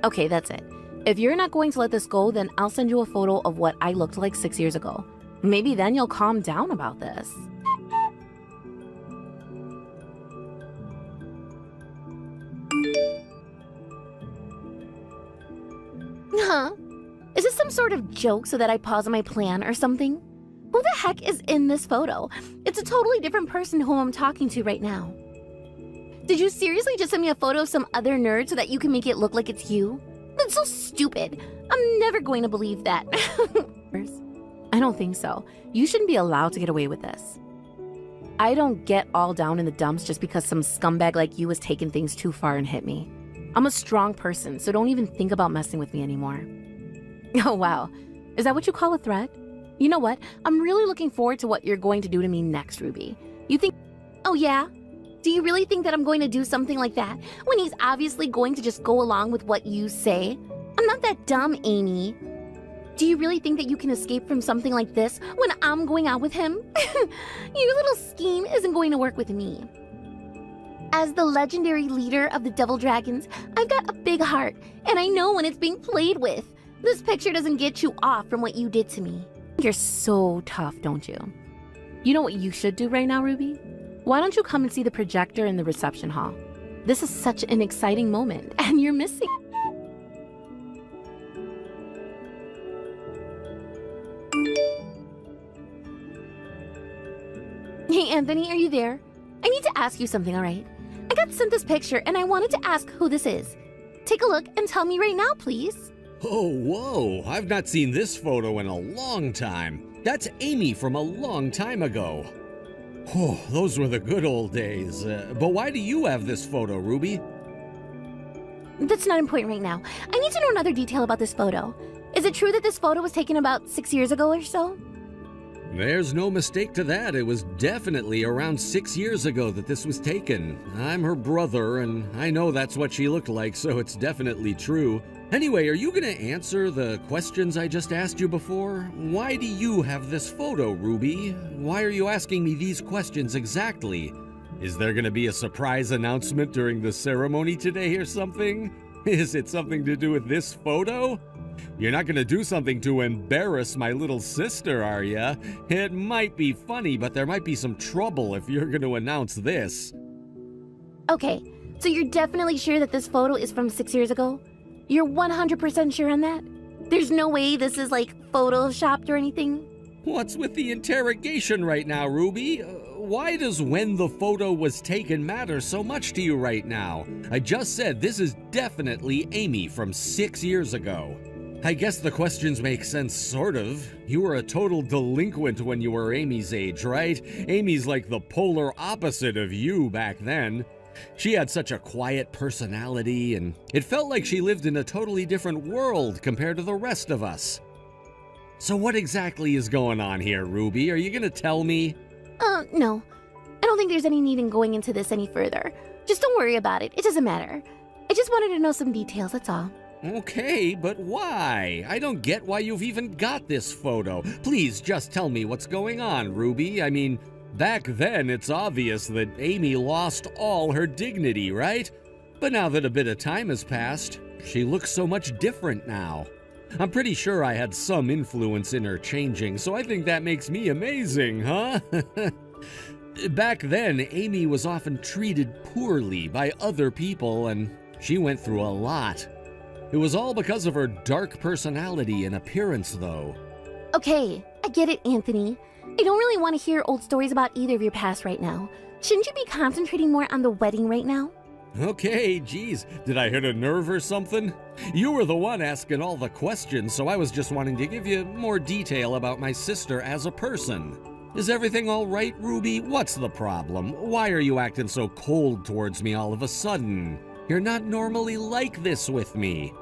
Okay, that's it. If you're not going to let this go, then I'll send you a photo of what I looked like 6 years ago. Maybe then you'll calm down about this. Huh? Is this some sort of joke so that I pause my plan or something? Who the heck is in this photo? It's a totally different person whom I'm talking to right now. Did you seriously just send me a photo of some other nerd so that you can make it look like it's you? That's so stupid. I'm never going to believe that. I don't think so. You shouldn't be allowed to get away with this. I don't get all down in the dumps just because some scumbag like you has taken things too far and hit me. I'm a strong person, so don't even think about messing with me anymore. Oh, wow. Is that what you call a threat? You know what? I'm really looking forward to what you're going to do to me next, Ruby. You think... Oh, yeah? Do you really think that I'm going to do something like that when he's obviously going to just go along with what you say? I'm not that dumb, Amy. Do you really think that you can escape from something like this when I'm going out with him? Your little scheme isn't going to work with me. As the legendary leader of the Devil Dragons, I've got a big heart, and I know when it's being played with. This picture doesn't get you off from what you did to me. You're so tough, don't you? You know what you should do right now, Ruby? Why don't you come and see the projector in the reception hall? This is such an exciting moment, and you're missing. Hey, Anthony, are you there? I need to ask you something, all right? I got sent this picture, and I wanted to ask who this is. Take a look and tell me right now, please. Oh, whoa, I've not seen this photo in a long time. That's Amy from a long time ago. Oh, those were the good old days. But why do you have this photo, Ruby? That's not important right now. I need to know another detail about this photo. Is it true that this photo was taken about 6 years ago or so? There's no mistake to that. It was definitely around 6 years ago that this was taken. I'm her brother, and I know that's what she looked like, so it's definitely true. Anyway, are you going to answer the questions I just asked you before? Why do you have this photo, Ruby? Why are you asking me these questions exactly? Is there going to be a surprise announcement during the ceremony today or something? Is it something to do with this photo? You're not going to do something to embarrass my little sister, are ya? It might be funny, but there might be some trouble if you're going to announce this. Okay, so you're definitely sure that this photo is from 6 years ago? You're 100% sure on that? There's no way this is like photoshopped or anything? What's with the interrogation right now, Ruby? Why does when the photo was taken matter so much to you right now? I just said this is definitely Amy from 6 years ago. I guess the questions make sense, sort of. You were a total delinquent when you were Amy's age, right? Amy's like the polar opposite of you back then. She had such a quiet personality, and it felt like she lived in a totally different world compared to the rest of us. So what exactly is going on here, Ruby? Are you gonna tell me? No. I don't think there's any need in going into this any further. Just don't worry about it. It doesn't matter. I just wanted to know some details, that's all. Okay, but why? I don't get why you've even got this photo. Please just tell me what's going on, Ruby. I mean, back then it's obvious that Amy lost all her dignity, right? But now that a bit of time has passed, she looks so much different now. I'm pretty sure I had some influence in her changing, so I think that makes me amazing, huh? Back then, Amy was often treated poorly by other people, and She went through a lot. It was all because of her dark personality and appearance, though. Okay, I get it, Anthony. I don't really want to hear old stories about either of your past right now. Shouldn't you be concentrating more on the wedding right now? Okay, geez, did I hit a nerve or something? You were the one asking all the questions, so I was just wanting to give you more detail about my sister as a person. Is everything all right, Ruby? What's the problem? Why are you acting so cold towards me all of a sudden? You're not normally like this with me.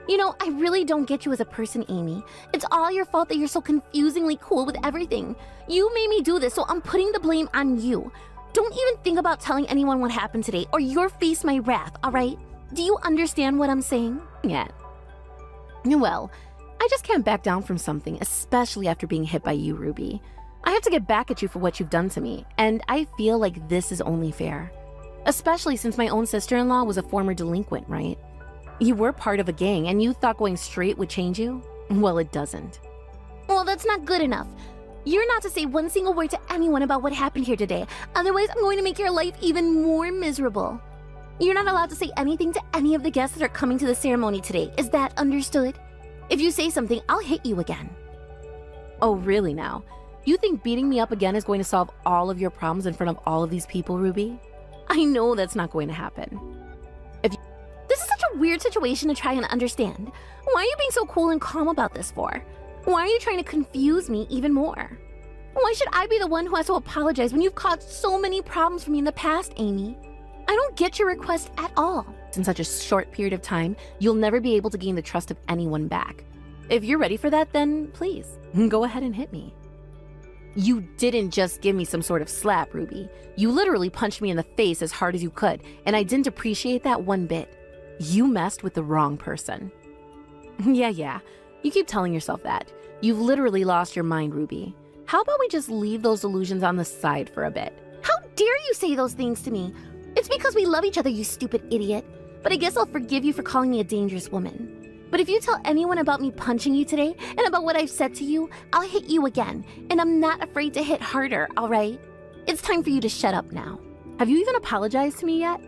You know, I really don't get you as a person, Amy. It's all your fault that you're so confusingly cool with everything. You made me do this, so I'm putting the blame on you. Don't even think about telling anyone what happened today, or you'll face my wrath, alright? Do you understand what I'm saying? Yeah. Well, I just can't back down from something, especially after being hit by you, Ruby. I have to get back at you for what you've done to me, and I feel like this is only fair. Especially since my own sister-in-law was a former delinquent, right? You were part of a gang, and you thought going straight would change you? Well, it doesn't. Well, that's not good enough. You're not to say one single word to anyone about what happened here today. Otherwise, I'm going to make your life even more miserable. You're not allowed to say anything to any of the guests that are coming to the ceremony today. Is that understood? If you say something, I'll hit you again. Oh, really now? You think beating me up again is going to solve all of your problems in front of all of these people, Ruby? I know that's not going to happen. This is such a weird situation to try and understand. Why are you being so cool and calm about this for? Why are you trying to confuse me even more? Why should I be the one who has to apologize when you've caused so many problems for me in the past, Amy? I don't get your request at all. In such a short period of time, you'll never be able to gain the trust of anyone back. If you're ready for that, then please, go ahead and hit me. You didn't just give me some sort of slap, Ruby. You literally punched me in the face as hard as you could, and I didn't appreciate that one bit. You messed with the wrong person. Yeah, you keep telling yourself that. You've literally lost your mind, Ruby. How about we just leave those illusions on the side for a bit? How dare you say those things to me? It's because we love each other, you stupid idiot. But I guess I'll forgive you for calling me a dangerous woman. But if you tell anyone about me punching you today and about what I've said to you, I'll hit you again. And I'm not afraid to hit harder, alright? It's time for you to shut up now. Have you even apologized to me yet?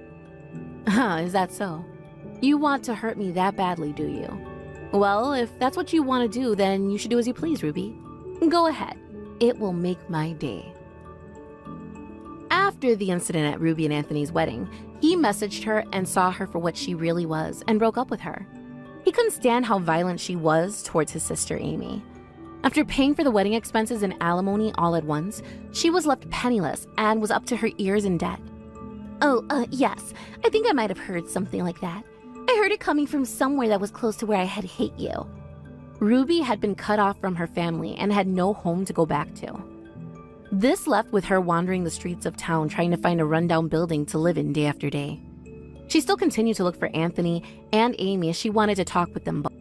Is that so? You want to hurt me that badly, do you? Well, if that's what you want to do, then you should do as you please, Ruby. Go ahead. It will make my day. After the incident at Ruby and Anthony's wedding, he messaged her and saw her for what she really was and broke up with her. He couldn't stand how violent she was towards his sister Amy. After paying for the wedding expenses and alimony all at once, she was left penniless and was up to her ears in debt. Yes. I think I might have heard something like that. I heard it coming from somewhere that was close to where I had hit you. Ruby had been cut off from her family and had no home to go back to. This left with her wandering the streets of town trying to find a rundown building to live in day after day. She still continued to look for Anthony and Amy as she wanted to talk with them both.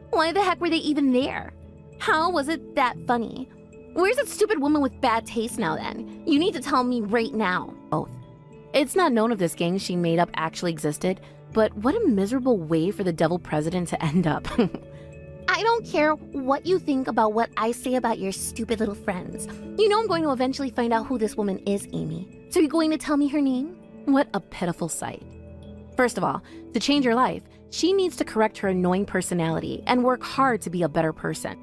Why the heck were they even there? How was it that funny? Where's that stupid woman with bad taste now then? You need to tell me right now. Both. It's not known if this gang she made up actually existed, but what a miserable way for the devil president to end up. I don't care what you think about what I say about your stupid little friends. You know I'm going to eventually find out who this woman is, Amy. So you're going to tell me her name? What a pitiful sight. First of all, to change her life, she needs to correct her annoying personality and work hard to be a better person.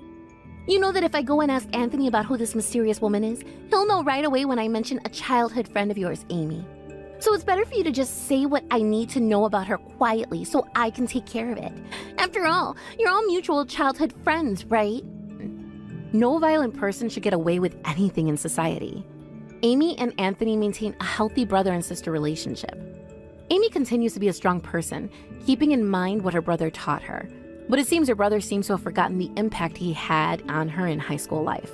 You know that if I go and ask Anthony about who this mysterious woman is, he'll know right away when I mention a childhood friend of yours, Amy. So it's better for you to just say what I need to know about her quietly so I can take care of it. After all, you're all mutual childhood friends, right? No violent person should get away with anything in society. Amy and Anthony maintain a healthy brother and sister relationship. Amy continues to be a strong person, keeping in mind what her brother taught her. But it seems her brother seems to have forgotten the impact he had on her in high school life.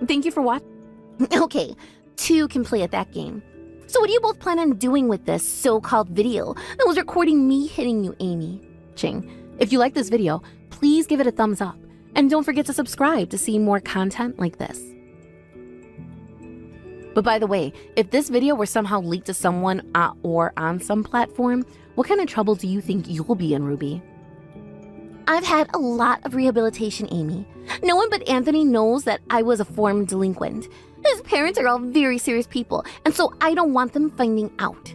Thank you for watching. Okay, two can play at that game. So what do you both plan on doing with this so-called video that was recording me hitting you, Amy? If you like this video, please give it a thumbs up. And don't forget to subscribe to see more content like this. But by the way, if this video were somehow leaked to someone or on some platform, what kind of trouble do you think you'll be in, Ruby? I've had a lot of rehabilitation, Amy. No one but Anthony knows that I was a former delinquent. His parents are all very serious people, and so I don't want them finding out.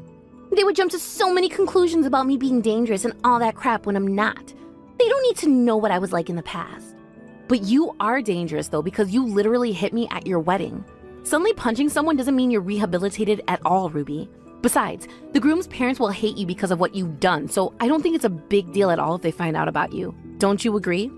They would jump to so many conclusions about me being dangerous and all that crap when I'm not. They don't need to know what I was like in the past. But you are dangerous, though, because you literally hit me at your wedding. Suddenly punching someone doesn't mean you're rehabilitated at all, Ruby. Besides, the groom's parents will hate you because of what you've done, so I don't think it's a big deal at all if they find out about you. Don't you agree?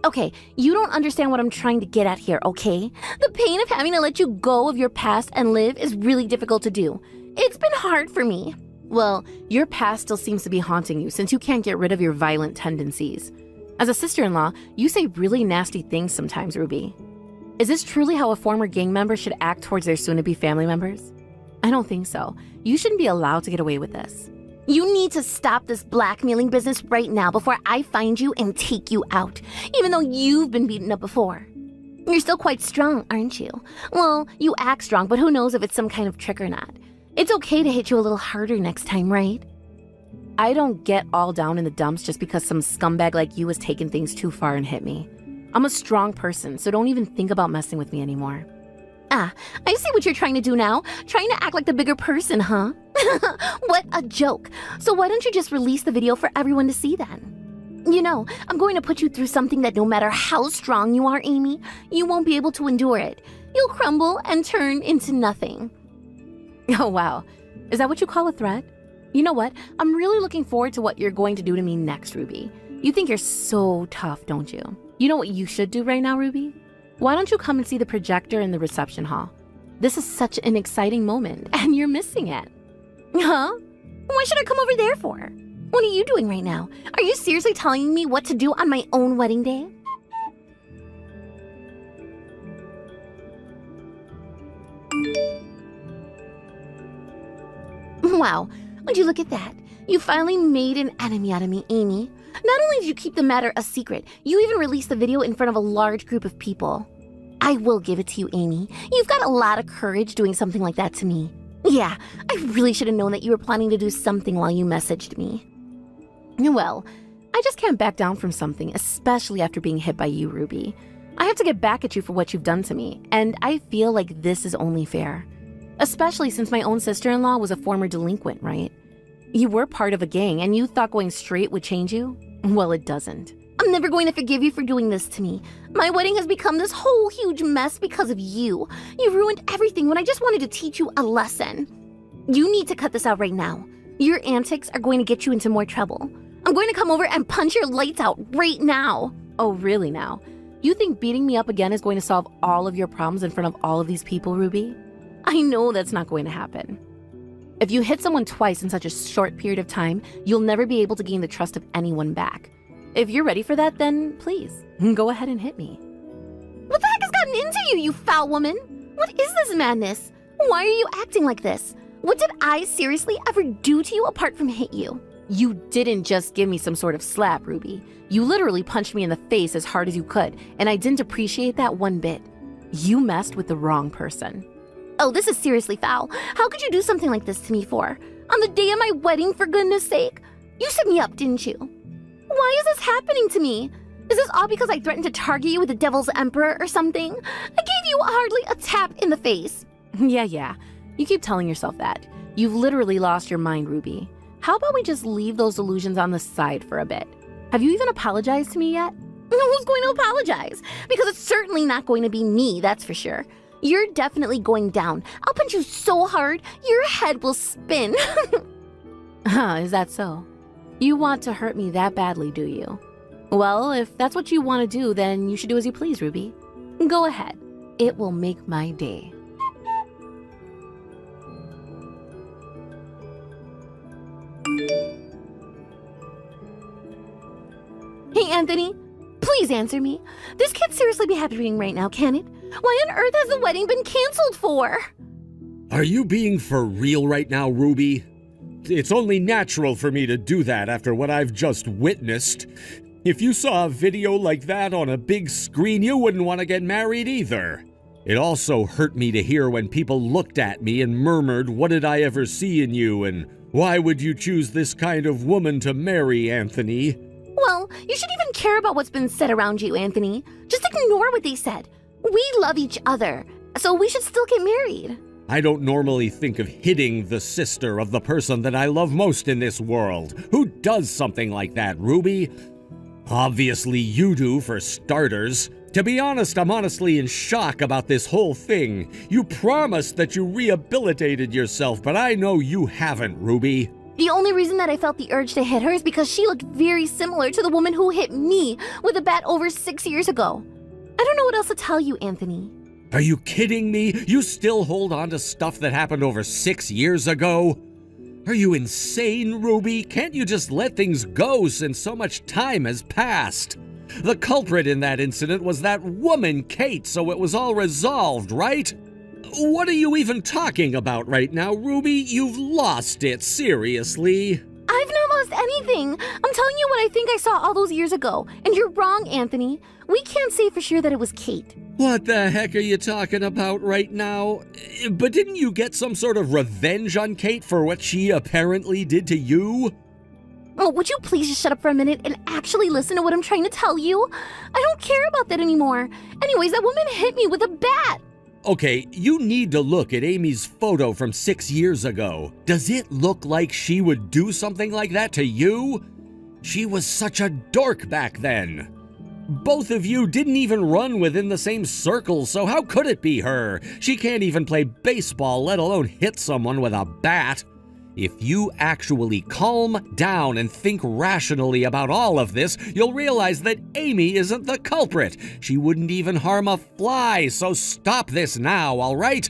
Okay, you don't understand what I'm trying to get at here, okay? The pain of having to let you go of your past and live is really difficult to do. It's been hard for me. Well, your past still seems to be haunting you since you can't get rid of your violent tendencies. As a sister-in-law, you say really nasty things sometimes, Ruby. Is this truly how a former gang member should act towards their soon-to-be family members? I don't think so. You shouldn't be allowed to get away with this. You need to stop this blackmailing business right now before I find you and take you out, even though you've been beaten up before. You're still quite strong, aren't you? Well, you act strong, but who knows if it's some kind of trick or not. It's okay to hit you a little harder next time, right? I don't get all down in the dumps just because some scumbag like you has taken things too far and hit me. I'm a strong person, so don't even think about messing with me anymore. Ah, I see what you're trying to do now. Trying to act like the bigger person, huh? What a joke. So why don't you just release the video for everyone to see then? You know, I'm going to put you through something that no matter how strong you are, Amy, you won't be able to endure it. You'll crumble and turn into nothing. Oh, wow. Is that what you call a threat? You know what? I'm really looking forward to what you're going to do to me next, Ruby. You think you're so tough, don't you? You know what you should do right now, Ruby? Why don't you come and see the projector in the reception hall? This is such an exciting moment, and you're missing it. Huh? Why should I come over there for? What are you doing right now? Are you seriously telling me what to do on my own wedding day? Wow, would you look at that? You finally made an enemy out of me, Amy. Not only did you keep the matter a secret, you even released the video in front of a large group of people. I will give it to you, Amy. You've got a lot of courage doing something like that to me. Yeah, I really should have known that you were planning to do something while you messaged me. Well, I just can't back down from something, especially after being hit by you, Ruby. I have to get back at you for what you've done to me, and I feel like this is only fair. Especially since my own sister-in-law was a former delinquent, right? You were part of a gang, and you thought going straight would change you? Well, it doesn't. I'm never going to forgive you for doing this to me. My wedding has become this whole huge mess because of you. You ruined everything when I just wanted to teach you a lesson. You need to cut this out right now. Your antics are going to get you into more trouble. I'm going to come over and punch your lights out right now. Oh, really now? You think beating me up again is going to solve all of your problems in front of all of these people, Ruby? I know that's not going to happen. If you hit someone twice in such a short period of time, you'll never be able to gain the trust of anyone back. If you're ready for that, then please, go ahead and hit me. What the heck has gotten into you, you foul woman? What is this madness? Why are you acting like this? What did I seriously ever do to you apart from hit you? You didn't just give me some sort of slap, Ruby. You literally punched me in the face as hard as you could, and I didn't appreciate that one bit. You messed with the wrong person. Oh, this is seriously foul. How could you do something like this to me for? On the day of my wedding, for goodness sake? You set me up, didn't you? Why is this happening to me? Is this all because I threatened to target you with the Devil's Emperor or something? I gave you hardly a tap in the face. Yeah. You keep telling yourself that. You've literally lost your mind, Ruby. How about we just leave those illusions on the side for a bit? Have you even apologized to me yet? Who's going to apologize? Because it's certainly not going to be me, that's for sure. You're definitely going down. I'll punch you so hard, your head will spin. Is that so? You want to hurt me that badly, do you? Well, if that's what you want to do, then you should do as you please, Ruby. Go ahead. It will make my day. Hey, Anthony, please answer me. This can't seriously be happening right now, can it? Why on earth has the wedding been canceled for? Are you being for real right now, Ruby? It's only natural for me to do that after what I've just witnessed. If you saw a video like that on a big screen, you wouldn't want to get married either. It also hurt me to hear when people looked at me and murmured, "What did I ever see in you?" and "Why would you choose this kind of woman to marry, Anthony?" Well, you should even care about what's been said around you, Anthony. Just ignore what they said. We love each other, so we should still get married. I don't normally think of hitting the sister of the person that I love most in this world. Who does something like that, Ruby? Obviously you do, for starters. To be honest, I'm honestly in shock about this whole thing. You promised that you rehabilitated yourself, but I know you haven't, Ruby. The only reason that I felt the urge to hit her is because she looked very similar to the woman who hit me with a bat over 6 years ago. I don't know what else to tell you, Anthony. Are you kidding me? You still hold on to stuff that happened over 6 years ago? Are you insane, Ruby? Can't you just let things go since so much time has passed? The culprit in that incident was that woman, Kate, so it was all resolved, right? What are you even talking about right now, Ruby? You've lost it, seriously. I've not lost anything. I'm telling you what I think I saw all those years ago. And you're wrong, Anthony. We can't say for sure that it was Kate. What the heck are you talking about right now? But didn't you get some sort of revenge on Kate for what she apparently did to you? Oh, would you please just shut up for a minute and actually listen to what I'm trying to tell you? I don't care about that anymore. Anyways, that woman hit me with a bat. Okay, you need to look at Amy's photo from 6 years ago. Does it look like she would do something like that to you? She was such a dork back then. Both of you didn't even run within the same circle, so how could it be her? She can't even play baseball, let alone hit someone with a bat. If you actually calm down and think rationally about all of this, you'll realize that Amy isn't the culprit. She wouldn't even harm a fly, so stop this now, all right?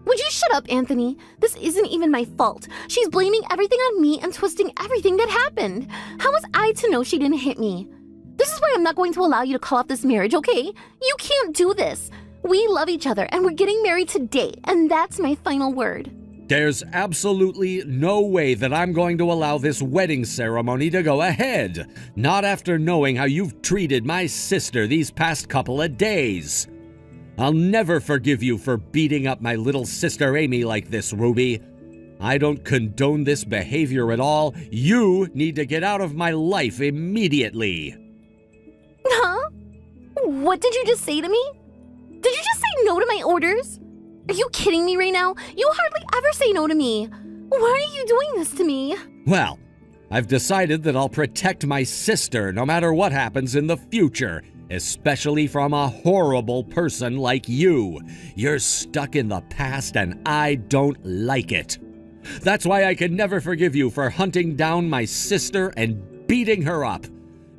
Would you shut up, Anthony? This isn't even my fault. She's blaming everything on me and twisting everything that happened. How was I to know she didn't hit me? This is why I'm not going to allow you to call off this marriage, okay? You can't do this. We love each other and we're getting married today, and that's my final word. There's absolutely no way that I'm going to allow this wedding ceremony to go ahead. Not after knowing how you've treated my sister these past couple of days. I'll never forgive you for beating up my little sister Amy like this, Ruby. I don't condone this behavior at all. You need to get out of my life immediately. Huh? What did you just say to me? Did you just say no to my orders? Are you kidding me right now? You hardly ever say no to me. Why are you doing this to me? Well, I've decided that I'll protect my sister no matter what happens in the future, especially from a horrible person like you. You're stuck in the past and I don't like it. That's why I can never forgive you for hunting down my sister and beating her up.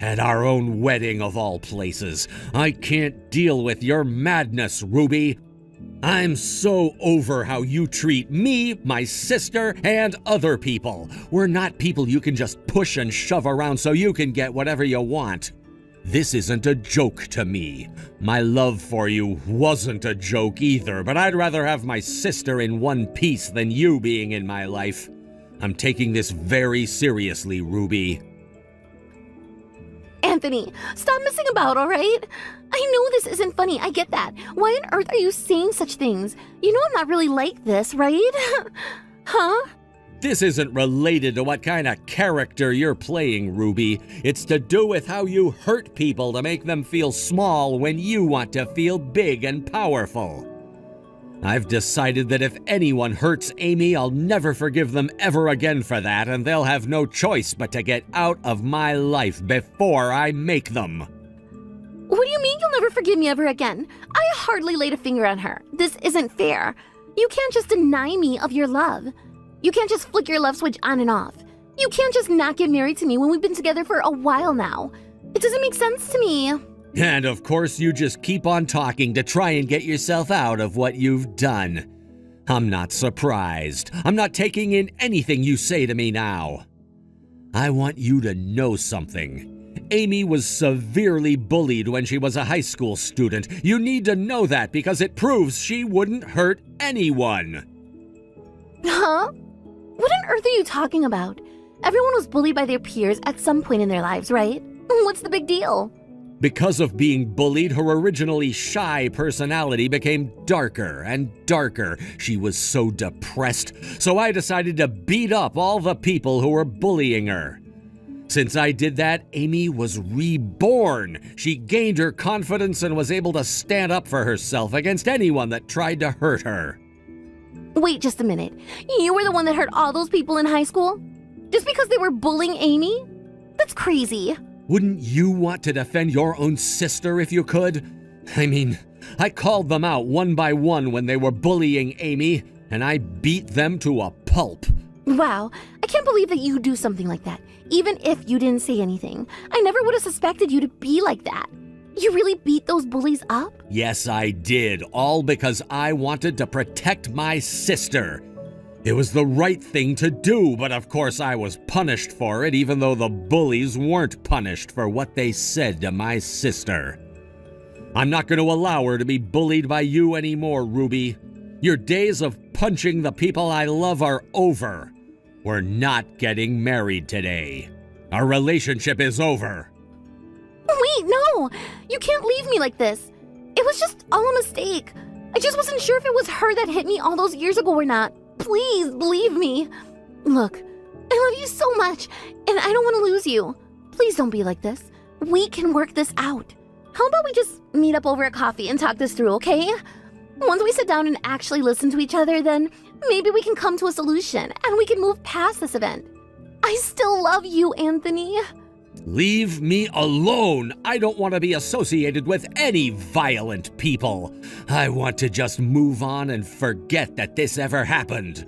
At our own wedding of all places. I can't deal with your madness, Ruby. I'm so over how you treat me, my sister, and other people. We're not people you can just push and shove around so you can get whatever you want. This isn't a joke to me. My love for you wasn't a joke either, but I'd rather have my sister in one piece than you being in my life. I'm taking this very seriously, Ruby. Anthony, stop messing about, all right? I know this isn't funny, I get that. Why on earth are you saying such things? You know I'm not really like this, right? Huh? This isn't related to what kind of character you're playing, Ruby. It's to do with how you hurt people to make them feel small when you want to feel big and powerful. I've decided that if anyone hurts Amy, I'll never forgive them ever again for that, and they'll have no choice but to get out of my life before I make them. What do you mean you'll never forgive me ever again? I hardly laid a finger on her. This isn't fair. You can't just deny me of your love. You can't just flick your love switch on and off. You can't just not get married to me when we've been together for a while now. It doesn't make sense to me. And of course you just keep on talking to try and get yourself out of what you've done. I'm not surprised. I'm not taking in anything you say to me now. I want you to know something. Amy was severely bullied when she was a high school student. You need to know that because it proves she wouldn't hurt anyone. Huh? What on earth are you talking about? Everyone was bullied by their peers at some point in their lives, right? What's the big deal? Because of being bullied, her originally shy personality became darker and darker. She was so depressed, so I decided to beat up all the people who were bullying her. Since I did that, Amy was reborn. She gained her confidence and was able to stand up for herself against anyone that tried to hurt her. Wait just a minute. You were the one that hurt all those people in high school? Just because they were bullying Amy? That's crazy. Wouldn't you want to defend your own sister if you could? I mean, I called them out one by one when they were bullying Amy, and I beat them to a pulp. Wow, I can't believe that you do something like that, even if you didn't say anything. I never would have suspected you to be like that. You really beat those bullies up? Yes, I did, all because I wanted to protect my sister. It was the right thing to do, but of course I was punished for it, even though the bullies weren't punished for what they said to my sister. I'm not going to allow her to be bullied by you anymore, Ruby. Your days of punching the people I love are over. We're not getting married today. Our relationship is over. Wait, no! You can't leave me like this. It was just all a mistake. I just wasn't sure if it was her that hit me all those years ago or not. Please believe me. Look, I love you so much, and I don't want to lose you. Please don't be like this. We can work this out. How about we just meet up over a coffee and talk this through, okay? Once we sit down and actually listen to each other, then maybe we can come to a solution and we can move past this event. I still love you, Anthony. Leave me alone. I don't want to be associated with any violent people. I want to just move on and forget that this ever happened.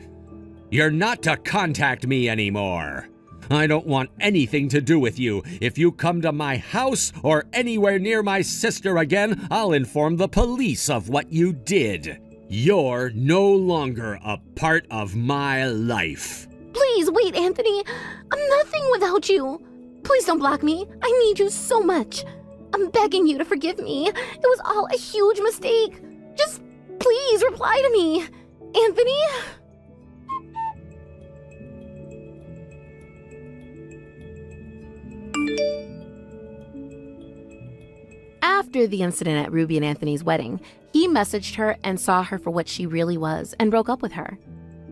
You're not to contact me anymore. I don't want anything to do with you. If you come to my house or anywhere near my sister again, I'll inform the police of what you did. You're no longer a part of my life. Please wait, Anthony. I'm nothing without you. Please don't block me. I need you so much. I'm begging you to forgive me. It was all a huge mistake. Just please reply to me. Anthony? After the incident at Ruby and Anthony's wedding, he messaged her and saw her for what she really was and broke up with her.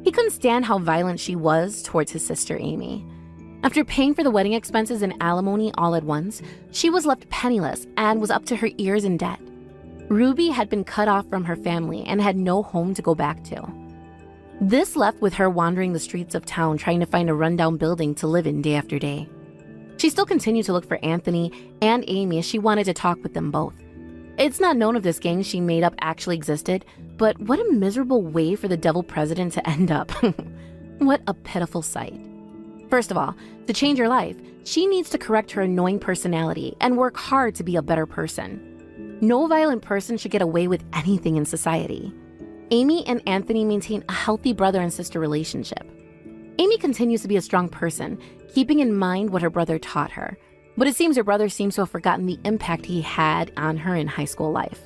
He couldn't stand how violent she was towards his sister Amy. After paying for the wedding expenses and alimony all at once, she was left penniless and was up to her ears in debt. Ruby had been cut off from her family and had no home to go back to. This left with her wandering the streets of town trying to find a rundown building to live in day after day. She still continued to look for Anthony and Amy as she wanted to talk with them both. It's not known if this gang she made up actually existed, but what a miserable way for the devil president to end up. What a pitiful sight. First of all, to change her life, she needs to correct her annoying personality and work hard to be a better person. No violent person should get away with anything in society. Amy and Anthony maintain a healthy brother and sister relationship. Amy continues to be a strong person, keeping in mind what her brother taught her. But it seems her brother seems to have forgotten the impact he had on her in high school life.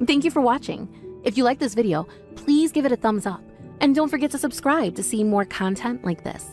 Thank you for watching. If you like this video, please give it a thumbs up. And don't forget to subscribe to see more content like this.